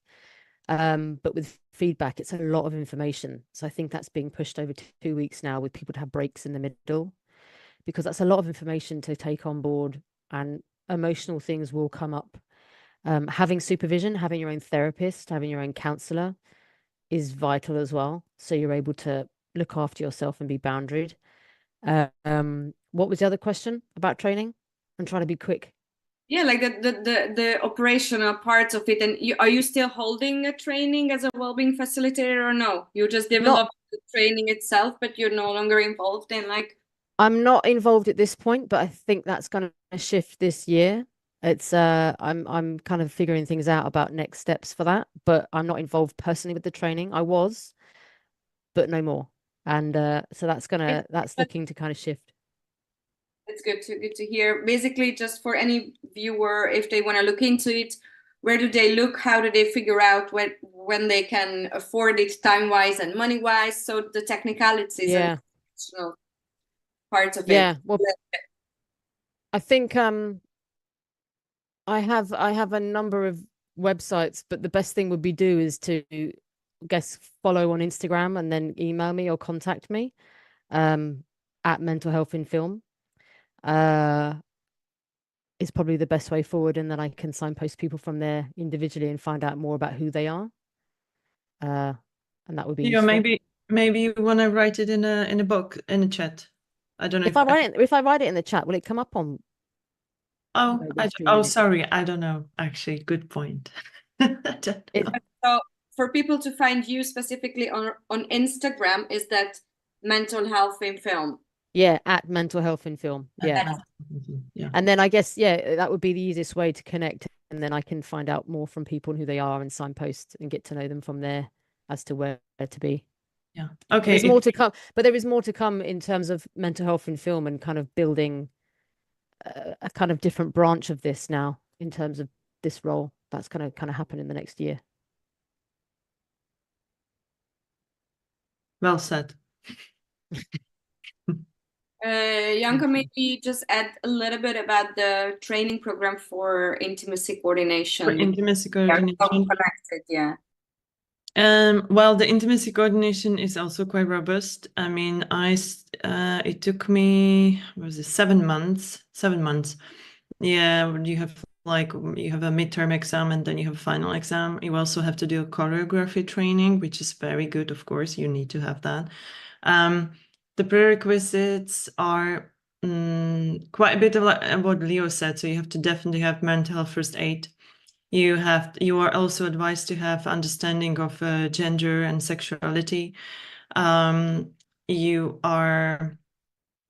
Speaker 1: But with feedback, it's a lot of information. So I think that's being pushed over 2 weeks now, with people to have breaks in the middle, because that's a lot of information to take on board, and emotional things will come up. Having supervision, having your own therapist, having your own counselor is vital as well. So you're able to look after yourself and be boundaried. What was the other question about training? I'm trying to be quick.
Speaker 2: Yeah, like the operational parts of it. And are you still holding a training as a wellbeing facilitator, or no? You just developed the training itself, but you're no longer involved in like.
Speaker 1: I'm not involved at this point, but I think that's going to shift this year. It's I'm kind of figuring things out about next steps for that, but I'm not involved personally with the training. I was, but no more. And so that's looking to kind of shift.
Speaker 2: It's good to hear. Basically, just for any viewer, if they want to look into it, where do they look? How do they figure out when they can afford it, time-wise and money-wise? So the technicalities and parts of it.
Speaker 1: Yeah, well, I think I have a number of websites, but the best thing would be is to follow on Instagram and then email me or contact me at Mental Health in Film. Is probably the best way forward, and then I can signpost people from there individually and find out more about who they are. And that would be useful.
Speaker 3: Maybe you want to write it in a book, in a chat. I don't know
Speaker 1: if I write it in the chat, will it come up on?
Speaker 3: Sorry, I don't know. Actually, good point.
Speaker 2: So for people to find you specifically on Instagram, is that Mental Health in Film?
Speaker 1: Yeah, at Mental Health in Film. Yeah. And then I guess, that would be the easiest way to connect. And then I can find out more from people who they are and signpost and get to know them from there as to where to be.
Speaker 3: Yeah. Okay.
Speaker 1: There's more to come, but there is more to come in terms of mental health in film and kind of building a kind of different branch of this now in terms of this role. That's going to kind of happen in the next year.
Speaker 3: Well said.
Speaker 2: Janka, maybe just add a little bit about the training program for intimacy coordination.
Speaker 3: For intimacy coordination.
Speaker 2: Connected, yeah.
Speaker 3: Well, the intimacy coordination is also quite robust. I mean, it took me, what was it, 7 months? 7 months. Yeah, you have a midterm exam and then you have a final exam. You also have to do a choreography training, which is very good, of course. You need to have that. The prerequisites are quite a bit of what Leo said. So you have to definitely have mental health first aid. You are also advised to have understanding of gender and sexuality. You are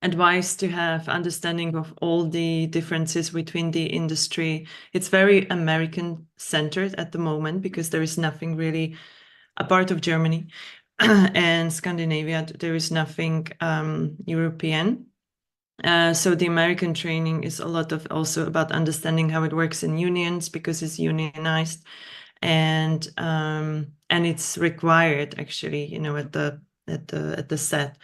Speaker 3: advised to have understanding of all the differences between the industry. It's very American centered at the moment because there is nothing really, a part of Germany and Scandinavia, there is nothing European. So the American training is a lot of also about understanding how it works in unions because it's unionized, and it's required actually, at the set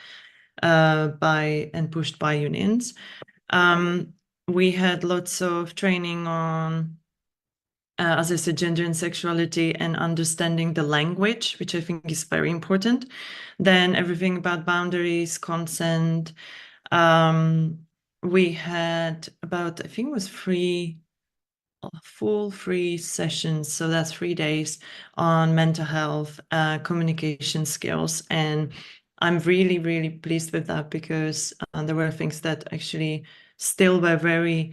Speaker 3: by and pushed by unions. We had lots of training on, as I said, gender and sexuality and understanding the language, which I think is very important. Then everything about boundaries, consent. We had about, I think it was 3 full 3 sessions. So that's 3 days on mental health, communication skills. And I'm really, really pleased with that because there were things that actually still were very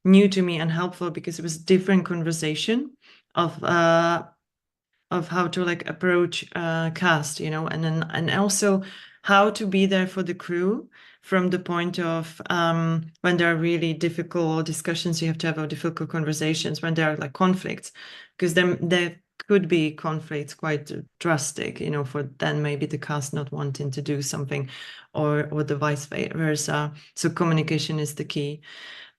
Speaker 3: new to me and helpful because it was a different conversation of how to approach cast, and also how to be there for the crew from the point of when there are really difficult discussions, you have to have difficult conversations when there are conflicts, because then could be conflicts quite drastic, you know, for then maybe the cast not wanting to do something, or the vice versa. So communication is the key.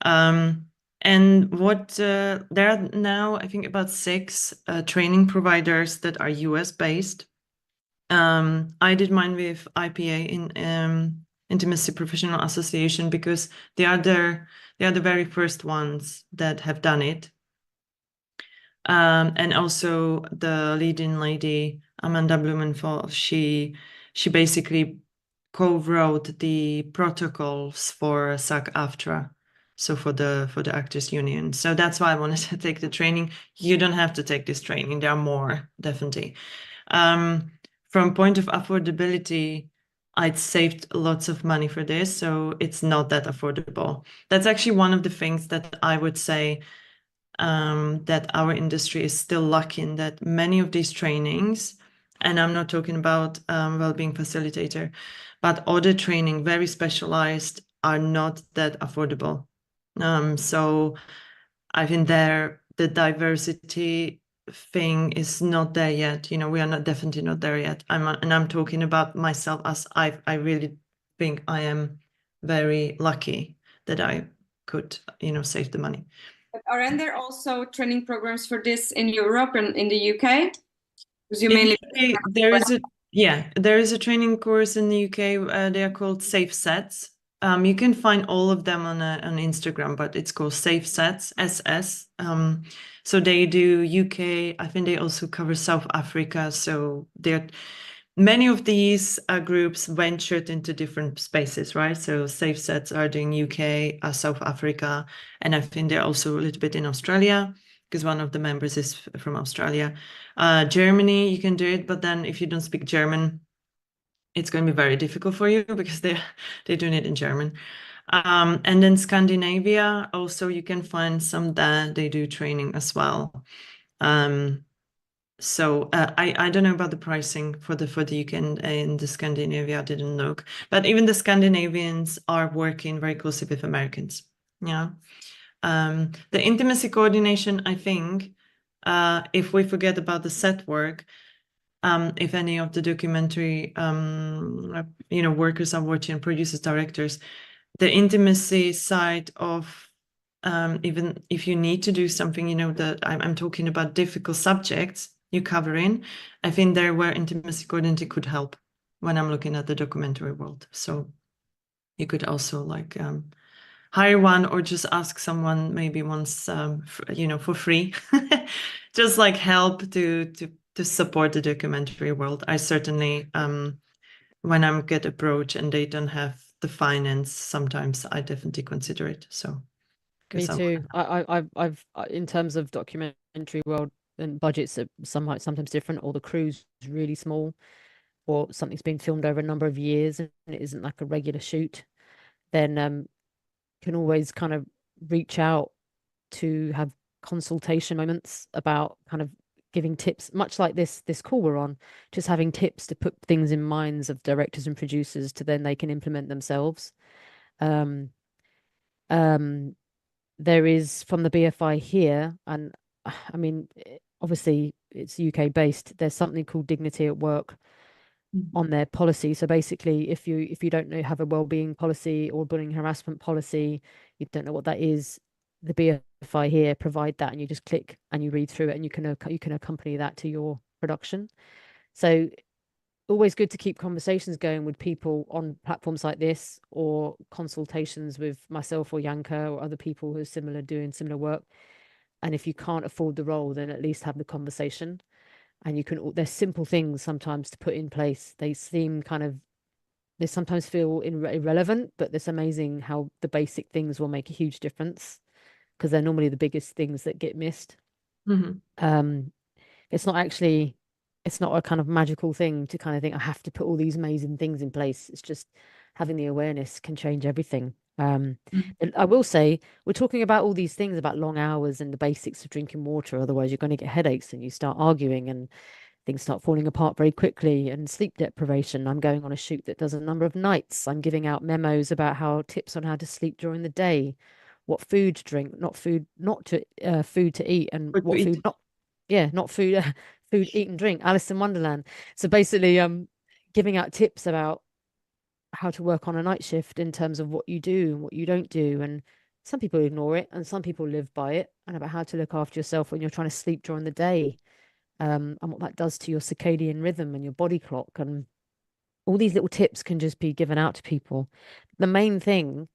Speaker 3: And what there are now, I think, about 6 training providers that are US based. I did mine with IPA in Intimacy Professional Association, because they are the very first ones that have done it. And also the leading lady, Amanda Blumenthal, she basically co-wrote the protocols for SAG-AFTRA, so for the Actors Union. So that's why I wanted to take the training. You don't have to take this training. There are more, definitely. From point of affordability, I'd saved lots of money for this, so it's not that affordable. That's actually one of the things that I would say, that our industry is still lacking, that many of these trainings, and I'm not talking about WellBeing Facilitator, but other training, very specialized, are not that affordable. So I think the diversity thing is not there yet. You know, we are definitely not there yet. I'm talking about myself, as I really think I am very lucky that I could, you know, save the money.
Speaker 2: Aren't there also training programs for this in Europe and in the UK? Because you mainly
Speaker 3: there is a training course in the UK. They are called Safe Sets. You can find all of them on Instagram, but it's called Safe Sets, SS. So they do UK. I think they also cover South Africa. So many of these groups ventured into different spaces, right? So Safe Sets are doing UK, South Africa, and I think they're also a little bit in Australia, because one of the members is from Australia. Germany, you can do it, but then if you don't speak German, it's going to be very difficult for you, because they're doing it in German. And then Scandinavia, also you can find some that they do training as well. So I don't know about the pricing for the UK in the Scandinavia. I didn't look, but even the Scandinavians are working very closely with Americans. Yeah. The intimacy coordination, I think, if we forget about the set work, if any of the documentary, you know, workers are watching, producers, directors, the intimacy side of, even if you need to do something, you know, that I'm talking about difficult subjects you cover in, I think there where intimacy coordinator could help when I'm looking at the documentary world. So you could also like hire one, or just ask someone maybe once, you know, for free, just like help to support the documentary world. I certainly, when I get approached and they don't have the finance, sometimes I definitely consider it. So
Speaker 1: Me too. I've in terms of documentary world, and budgets are sometimes different, or the crew's really small, or something's been filmed over a number of years and it isn't like a regular shoot, then can always kind of reach out to have consultation moments about kind of giving tips, much like this call we're on, just having tips to put things in minds of directors and producers to then they can implement themselves. Um, there is from the BFI here, and I mean, obviously it's UK based. There's something called dignity at work on their policy. So basically, if you don't know, have a wellbeing policy or bullying harassment policy, you don't know what that is, the BFI here provide that, and you just click and you read through it, and you can accompany that to your production. So always good to keep conversations going with people on platforms like this, or consultations with myself or Janka or other people who are doing similar work. And if you can't afford the role, then at least have the conversation. And you can, there's simple things sometimes to put in place. They sometimes feel irrelevant, but it's amazing how the basic things will make a huge difference, because they're normally the biggest things that get missed. It's not a kind of magical thing to kind of think I have to put all these amazing things in place. It's just having the awareness can change everything. And I will say, we're talking about all these things about long hours and the basics of drinking water. Otherwise, you're going to get headaches and you start arguing and things start falling apart very quickly. And sleep deprivation. I'm going on a shoot that does a number of nights. I'm giving out memos about tips on how to sleep during the day, what food to drink, food to eat, and what food not. not food, food, eat and drink, Alice in Wonderland. So basically, giving out tips about how to work on a night shift in terms of what you do and what you don't do. And some people ignore it and some people live by it, and about how to look after yourself when you're trying to sleep during the day, and what that does to your circadian rhythm and your body clock. And all these little tips can just be given out to people. The main thing,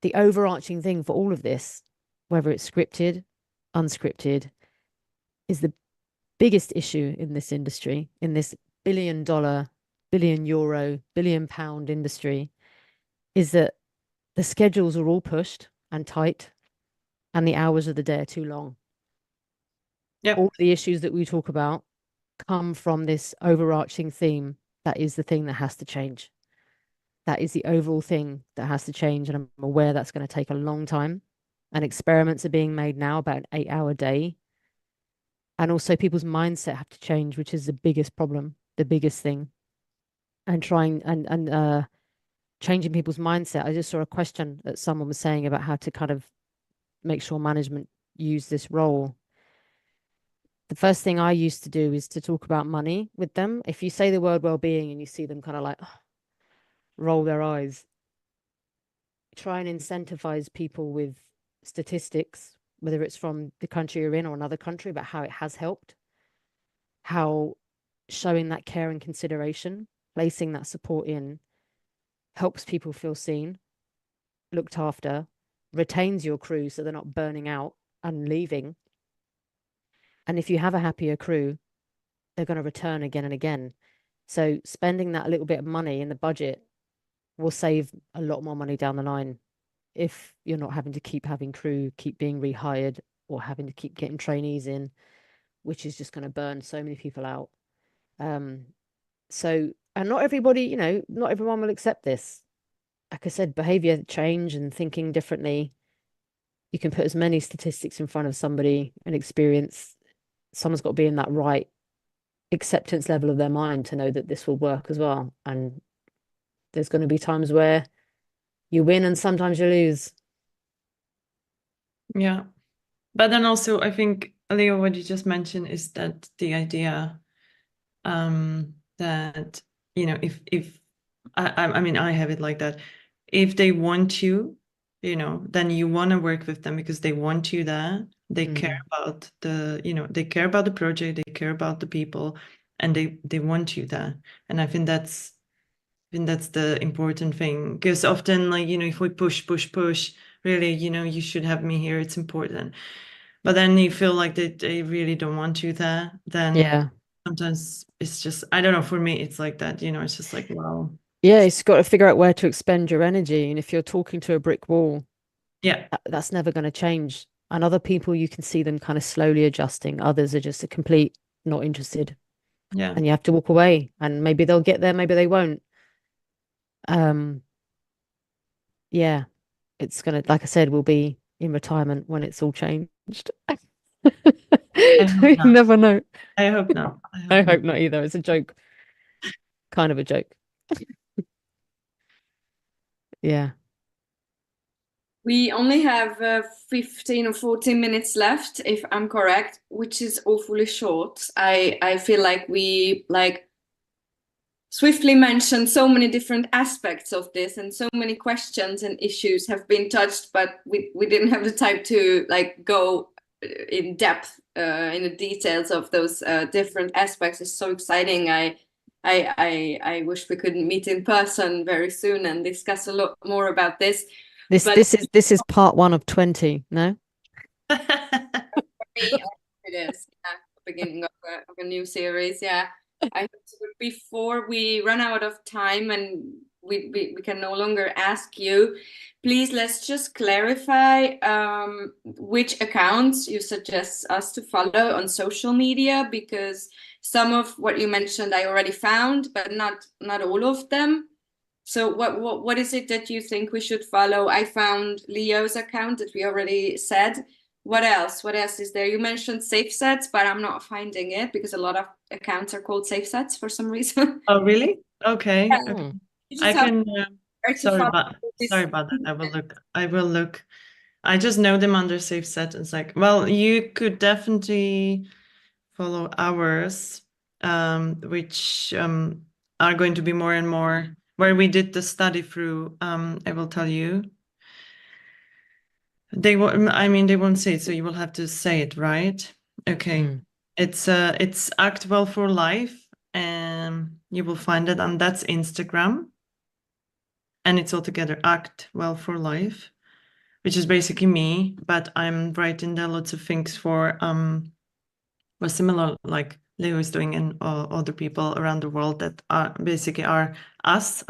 Speaker 1: the overarching thing for all of this, whether it's scripted, unscripted, is the biggest issue in this industry, in this $1 billion, €1 billion, £1 billion industry, is that the schedules are all pushed and tight, and the hours of the day are too long.
Speaker 3: Yep.
Speaker 1: All the issues that we talk about come from this overarching theme. That is the thing that has to change. That is the overall thing that has to change. And I'm aware that's going to take a long time. And experiments are being made now about an 8-hour day. And also people's mindset have to change, which is the biggest problem, the biggest thing. And trying and changing people's mindset. I just saw a question that someone was saying about how to kind of make sure management use this role. The first thing I used to do is to talk about money with them. If you say the word well-being and you see them kind of like roll their eyes, try and incentivize people with statistics, whether it's from the country you're in or another country, about how it has helped, how showing that care and consideration, placing that support in, helps people feel seen, looked after, retains your crew so they're not burning out and leaving. And if you have a happier crew, they're going to return again and again. So spending that little bit of money in the budget will save a lot more money down the line if you're not having to keep having crew, keep being rehired, or having to keep getting trainees in, which is just going to burn so many people out. So, and not everybody, not everyone will accept this. Like I said, behavior change and thinking differently. You can put as many statistics in front of somebody and experience. Someone's got to be in that right acceptance level of their mind to know that this will work as well. And there's going to be times where you win and sometimes you lose.
Speaker 3: Yeah. But then also, I think, Leo, what you just mentioned is that the idea that, if I mean, I have it like that. If they want you, then you want to work with them because they want you there. They care about they care about the project, they care about the people, and they want you there. And I think that's the important thing, because often, like, if we push, really, you should have me here, it's important. But then you feel like they really don't want you there. Then sometimes it's just, I don't know, for me, it's like that, it's just like, wow.
Speaker 1: Yeah, it's got to figure out where to expend your energy. And if you're talking to a brick wall, that's never going to change. And other people, you can see them kind of slowly adjusting. Others are just a complete not interested.
Speaker 3: Yeah.
Speaker 1: And you have to walk away. And maybe they'll get there, maybe they won't. Yeah, it's gonna, like I said, we'll be in retirement when it's all changed. You never know.
Speaker 3: I hope not.
Speaker 1: I hope not either. It's a joke. Kind of a joke. Yeah.
Speaker 2: We only have 15 or 14 minutes left, if I'm correct, which is awfully short. I feel like we swiftly mentioned so many different aspects of this, and so many questions and issues have been touched, but we didn't have the time to go in depth in the details of those different aspects. It's so exciting. I wish we could meet in person very soon and discuss a lot more about this.
Speaker 1: This is part 1 of 20, no?
Speaker 2: For me, it is the beginning of a new series. Yeah. I hope before we run out of time and we can no longer ask you, please, let's just clarify which accounts you suggest us to follow on social media, because some of what you mentioned I already found, but not all of them. So what is it that you think we should follow? I found Leo's account that we already said. What else? What else is there? You mentioned Safe Sets, but I'm not finding it because a lot of accounts are called Safe Sets for some reason.
Speaker 3: Oh, really? Okay.
Speaker 2: Yeah.
Speaker 3: Okay. I can. Sorry about that. I will look. I just know them under Safe Set. It's like, well, you could definitely follow ours, which are going to be more and more, where we did the study through, I will tell you. They won't, I mean, they won't say it, so you will have to say it, right? Okay. It's Act Well for Life, and you will find it, and that's Instagram. And it's all together, Act Well for Life, which is basically me, but I'm writing there lots of things for similar, like Leo is doing, and other people around the world that are basically are us,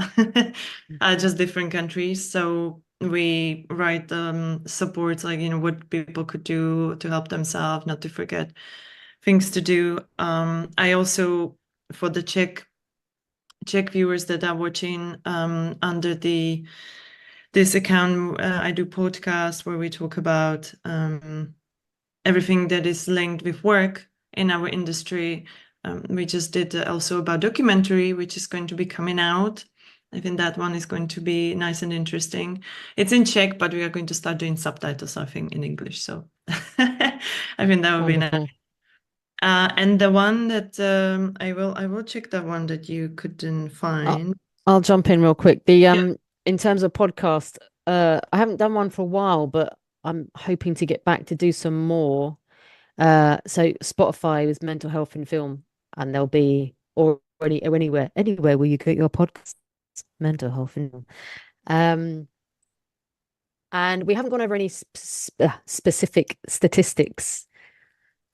Speaker 3: just different countries. So we write supports, like, you know, what people could do to help themselves, not to forget things to do. I also, for the Czech viewers that are watching under this account, I do podcasts where we talk about everything that is linked with work in our industry. We just did also about documentary, which is going to be coming out. I think that one is going to be nice and interesting. It's in Czech, but we are going to start doing subtitles, I think, in English. So I think that would be nice. And the one that I will check that one that you couldn't find.
Speaker 1: I'll jump in real quick. The in terms of podcast, I haven't done one for a while, but I'm hoping to get back to do some more. So Spotify was mental health in film, and there'll be already anywhere where you get your podcast, mental health in film. And we haven't gone over any specific statistics.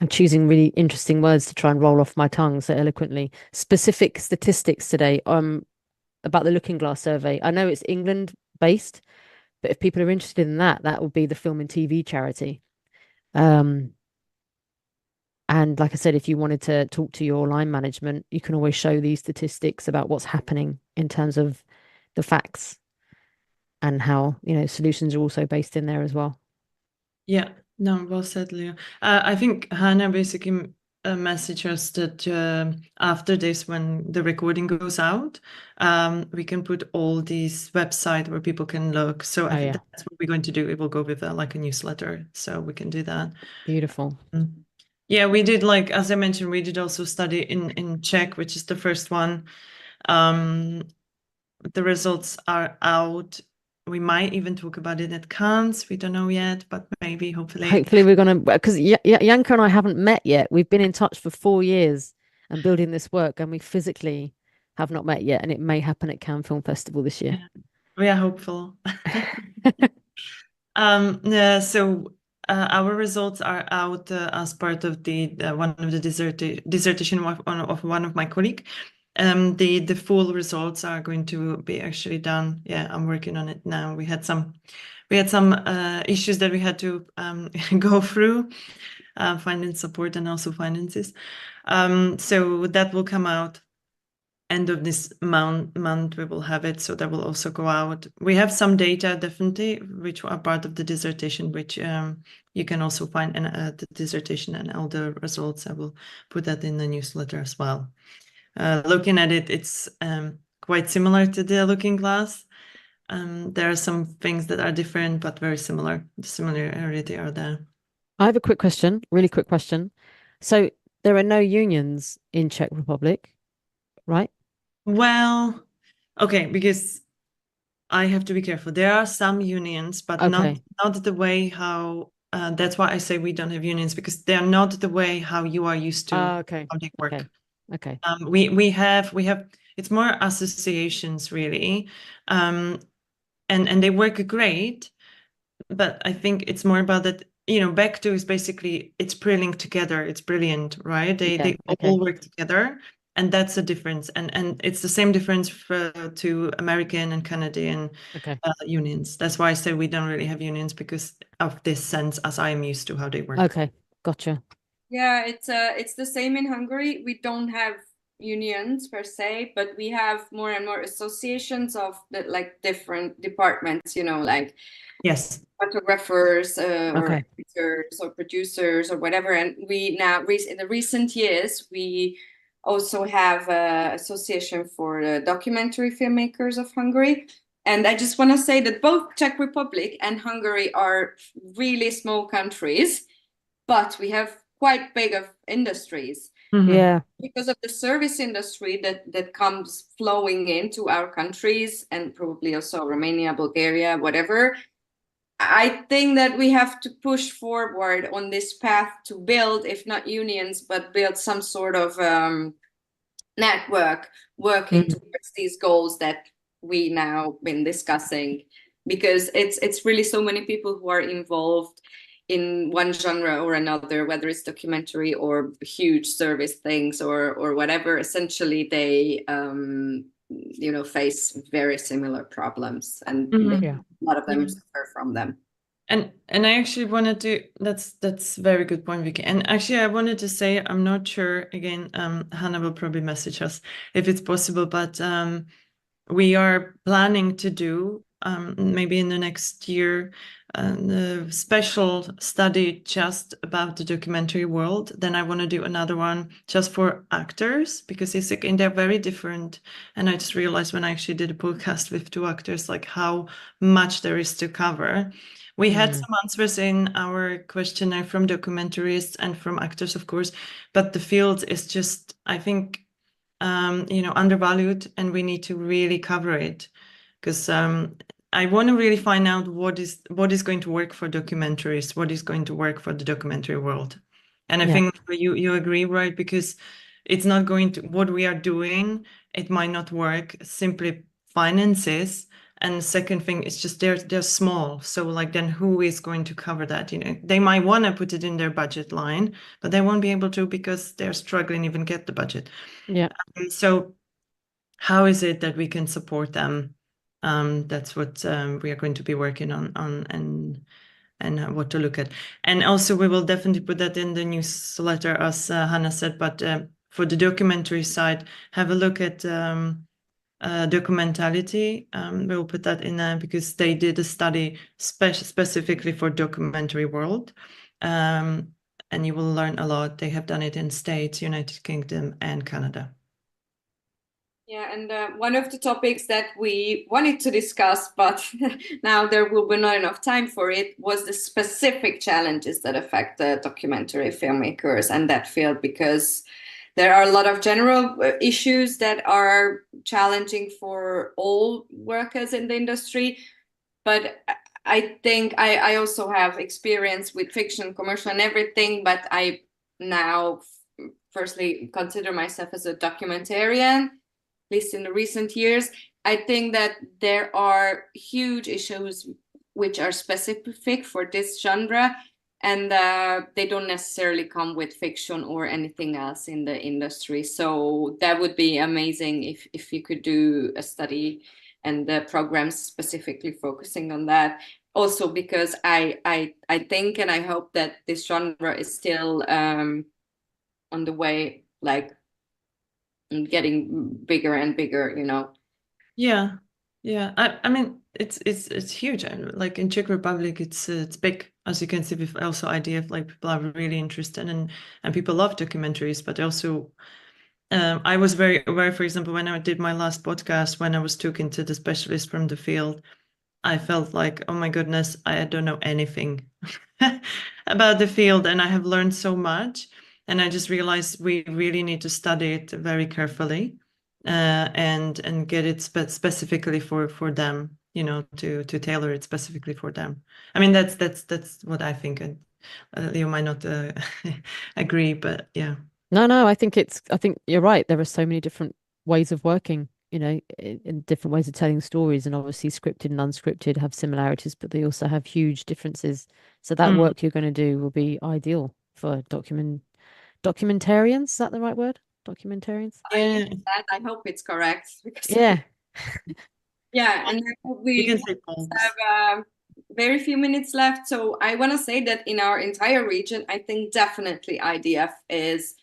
Speaker 1: I'm choosing really interesting words to try and roll off my tongue so eloquently. Specific statistics today about the Looking Glass survey. I know it's England based, but if people are interested in that, that would be the Film and TV charity. And like I said, if you wanted to talk to your line management, you can always show these statistics about what's happening in terms of the facts and how, you know, solutions are also based in there as well.
Speaker 3: Yeah, no, well said, Leo. I think Hannah basically messaged us that after this, when the recording goes out, we can put all these websites where people can look. So I think that's what we're going to do. It will go with like a newsletter, so we can do that.
Speaker 1: Beautiful.
Speaker 3: Yeah, we did, like, as I mentioned, we did also study in Czech, which is the first one. The results are out. We might even talk about it at Cannes. We don't know yet, but maybe, hopefully.
Speaker 1: Hopefully we're going to, because Janka and I haven't met yet. We've been in touch for 4 years and building this work, and we physically have not met yet. And it may happen at Cannes Film Festival this year.
Speaker 3: Yeah. We are hopeful. So our results are out as part of the one of the dissertation of one of my colleagues. The full results are going to be actually done. Yeah, I'm working on it now. We had some issues that we had to go through, finding support and also finances. So that will come out end of this month. We will have it, so that will also go out. We have some data, definitely, which are part of the dissertation, which you can also find in the dissertation, and all the results. I will put that in the newsletter as well. Looking at it, it's quite similar to the Looking Glass. There are some things that are different, but very similar. The similarity are there.
Speaker 1: I have a quick question, really quick question. So there are no unions in Czech Republic, right?
Speaker 3: Well, okay, because I have to be careful. There are some unions, but not the way how. That's why I say we don't have unions, because they are not the way how you are used to how they work.
Speaker 1: Okay.
Speaker 3: We have. It's more associations, really, and they work great. But I think it's more about that. You know, back to is basically it's pulling together. It's brilliant, right? They all work together. And that's the difference, and it's the same difference to American and Canadian unions. That's why I say we don't really have unions, because of this sense as I am used to how they work.
Speaker 1: Okay, gotcha.
Speaker 2: Yeah, it's the same in Hungary. We don't have unions per se, but we have more and more associations of like different departments. You know, like photographers or actors or producers or whatever. And we now in the recent years we also have an association for the documentary filmmakers of Hungary. And I just want to say that both Czech Republic and Hungary are really small countries, but we have quite big of industries.
Speaker 1: Yeah.
Speaker 2: Because of the service industry that comes flowing into our countries, and probably also Romania, Bulgaria, whatever, I think that we have to push forward on this path to build, if not unions, but build some sort of network working towards these goals that we now been discussing, because it's really so many people who are involved in one genre or another, whether it's documentary or huge service things or whatever. Essentially they face very similar problems, and a lot of them suffer from them.
Speaker 3: And I actually wanted to, that's very good point, Viki. And actually I wanted to say, I'm not sure, again, Hannah will probably message us if it's possible, but we are planning to do maybe in the next year a special study just about the documentary world. Then I want to do another one just for actors, because it's again, they're very different. And I just realized when I actually did a podcast with 2 actors, like how much there is to cover. We had some answers in our questionnaire from documentaries and from actors, of course, but the field is just, I think, undervalued, and we need to really cover it, because I want to really find out what is going to work for documentaries, what is going to work for the documentary world. And I think you agree, right? Because it's not going to, what we are doing, it might not work, simply finances. And the second thing is just they're small. So like, then who is going to cover that? They might want to put it in their budget line, but they won't be able to because they're struggling to even get the budget.
Speaker 1: Yeah.
Speaker 3: So how is it that we can support them? That's what we are going to be working on and what to look at. And also we will definitely put that in the newsletter, as Hannah said, but for the documentary side, have a look at documentality. We'll put that in there because they did a study specifically for documentary world. And you will learn a lot. They have done it in States, United Kingdom, and Canada.
Speaker 2: Yeah, and one of the topics that we wanted to discuss, but now there will be not enough time for it, was the specific challenges that affect the documentary filmmakers and that field, because there are a lot of general issues that are challenging for all workers in the industry. But I think I also have experience with fiction, commercial and everything, but I now firstly consider myself as a documentarian, at least in the recent years. I think that there are huge issues which are specific for this genre, and they don't necessarily come with fiction or anything else in the industry. So that would be amazing if you could do a study and the programs specifically focusing on that. Also because I think and I hope that this genre is still on the way, like getting bigger and bigger,
Speaker 3: Yeah. I mean, it's huge. Like in Czech Republic, it's big, as you can see. With also IDF, like people are really interested, and people love documentaries. But also, I was very aware. For example, when I did my last podcast, when I was talking to the specialist from the field, I felt like, oh my goodness, I don't know anything about the field, and I have learned so much. And I just realized we really need to study it very carefully, and get it specifically for them, to tailor it specifically for them. I mean, that's what I think, and you might not agree, but yeah.
Speaker 1: No, I think you're right. There are so many different ways of working, in different ways of telling stories, and obviously scripted and unscripted have similarities, but they also have huge differences. So that work you're going to do will be ideal for documentarians. Is that the right word? Documentarians?
Speaker 3: Yeah.
Speaker 2: I hope it's correct.
Speaker 1: Yeah.
Speaker 2: Yeah, and we have very few minutes left. So I want to say that in our entire region, I think definitely IDF is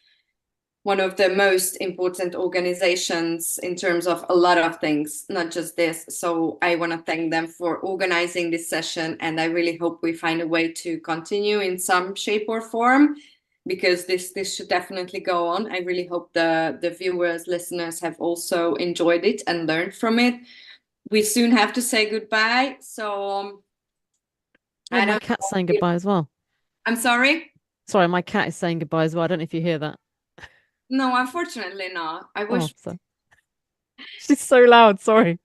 Speaker 2: one of the most important organizations in terms of a lot of things, not just this. So I want to thank them for organizing this session, and I really hope we find a way to continue in some shape or form, because this should definitely go on. I really hope the viewers, listeners have also enjoyed it and learned from it. we soon have to say goodbye. So
Speaker 1: Oh, my cat's saying goodbye as well.
Speaker 2: I'm sorry.
Speaker 1: Sorry, my cat is saying goodbye as well. I don't know if you hear that.
Speaker 2: No, unfortunately not. I
Speaker 1: Oh,
Speaker 2: wish.
Speaker 1: so she's so loud. Sorry.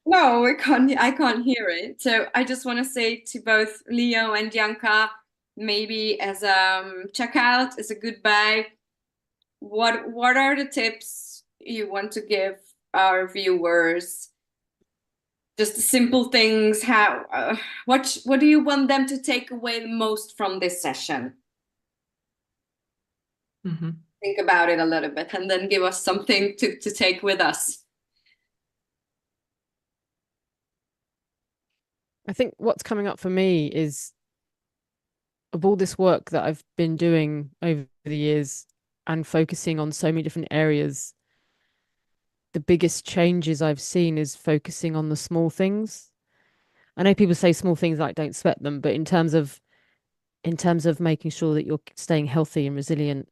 Speaker 2: No, I can't hear it. So I just want to say to both Leo and Janka, maybe as a checkout, as a goodbye, what are the tips you want to give our viewers? Just simple things. What do you want them to take away the most from this session? Think about it a little bit and then give us something to take with us.
Speaker 1: I think what's coming up for me is, of all this work that I've been doing over the years and focusing on so many different areas, the biggest changes I've seen is focusing on the small things. I know people say small things like don't sweat them, but in terms of making sure that you're staying healthy and resilient,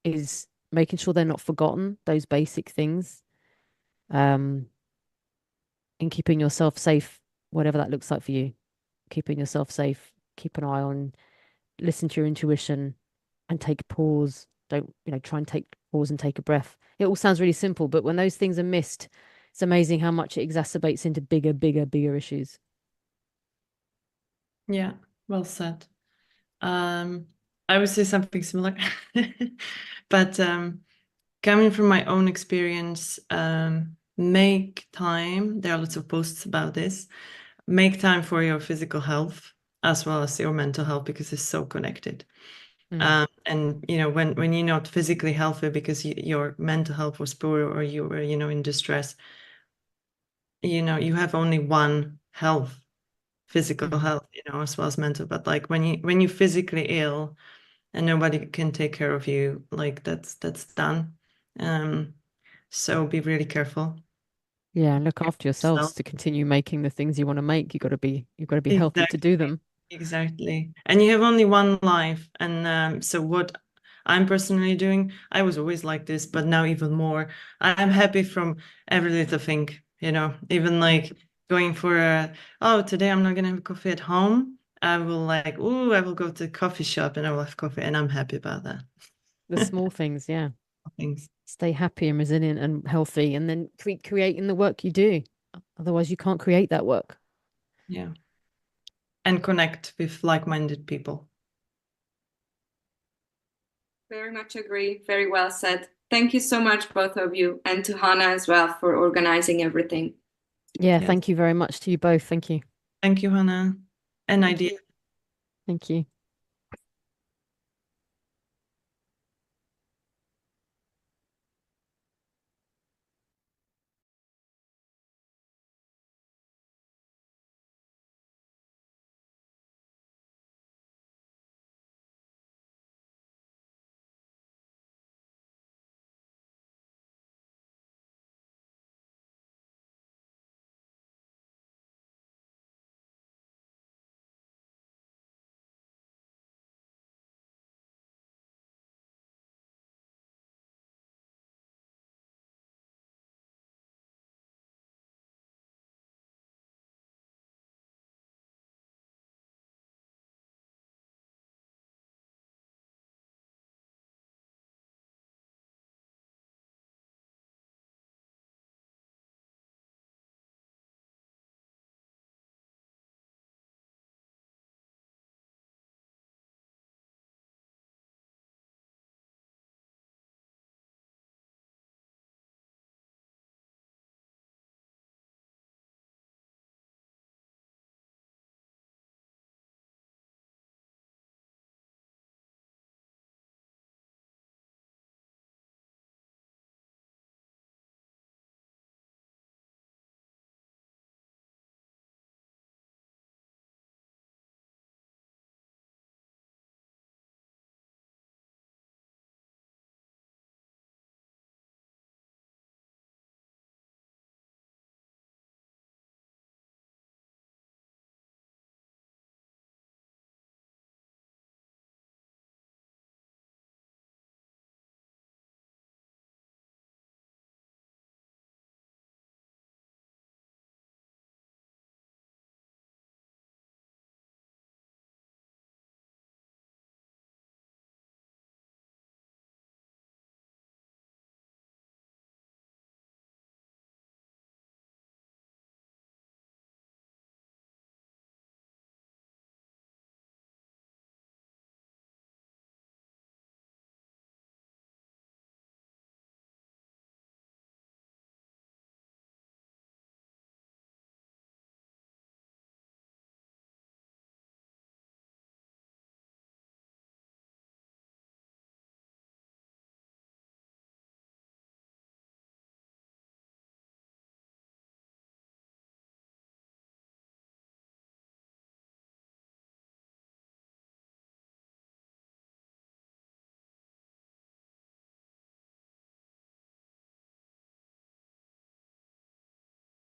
Speaker 1: is making sure they're not forgotten, those basic things. And keeping yourself safe, whatever that looks like for you. Keeping yourself safe, keep an eye on, listen to your intuition and take a pause. Don't, try and take pause and take a breath. It all sounds really simple, but when those things are missed, it's amazing how much it exacerbates into bigger issues.
Speaker 3: Yeah, well said. I would say something similar, but coming from my own experience, make time. There are lots of posts about this. Make time for your physical health as well as your mental health, because it's so connected. And when you're not physically healthy because your mental health was poor, or you were in distress, you have only one health, physical health, as well as mental. But like when you're physically ill and nobody can take care of you, like that's done. So be really careful.
Speaker 1: Yeah, look after yourselves to continue making the things you want to make. You've got to be healthy to do them.
Speaker 3: Exactly. And you have only one life. And so what I'm personally doing, I was always like this, but now even more. I'm happy from every little thing, even like going for today I'm not gonna have coffee at home. I will I will go to the coffee shop and I will have coffee, and I'm happy about that.
Speaker 1: The small things, yeah.
Speaker 3: Things.
Speaker 1: Stay happy and resilient and healthy, and then create in the work you do. Otherwise, you can't create that work.
Speaker 3: Yeah. And connect with like-minded people.
Speaker 2: Very much agree. Very well said. Thank you so much, both of you, and to Hannah as well for organizing everything.
Speaker 1: Yeah, yes. Thank you very much to you both. Thank you.
Speaker 3: Thank you, Hannah. And IDF.
Speaker 1: Thank you.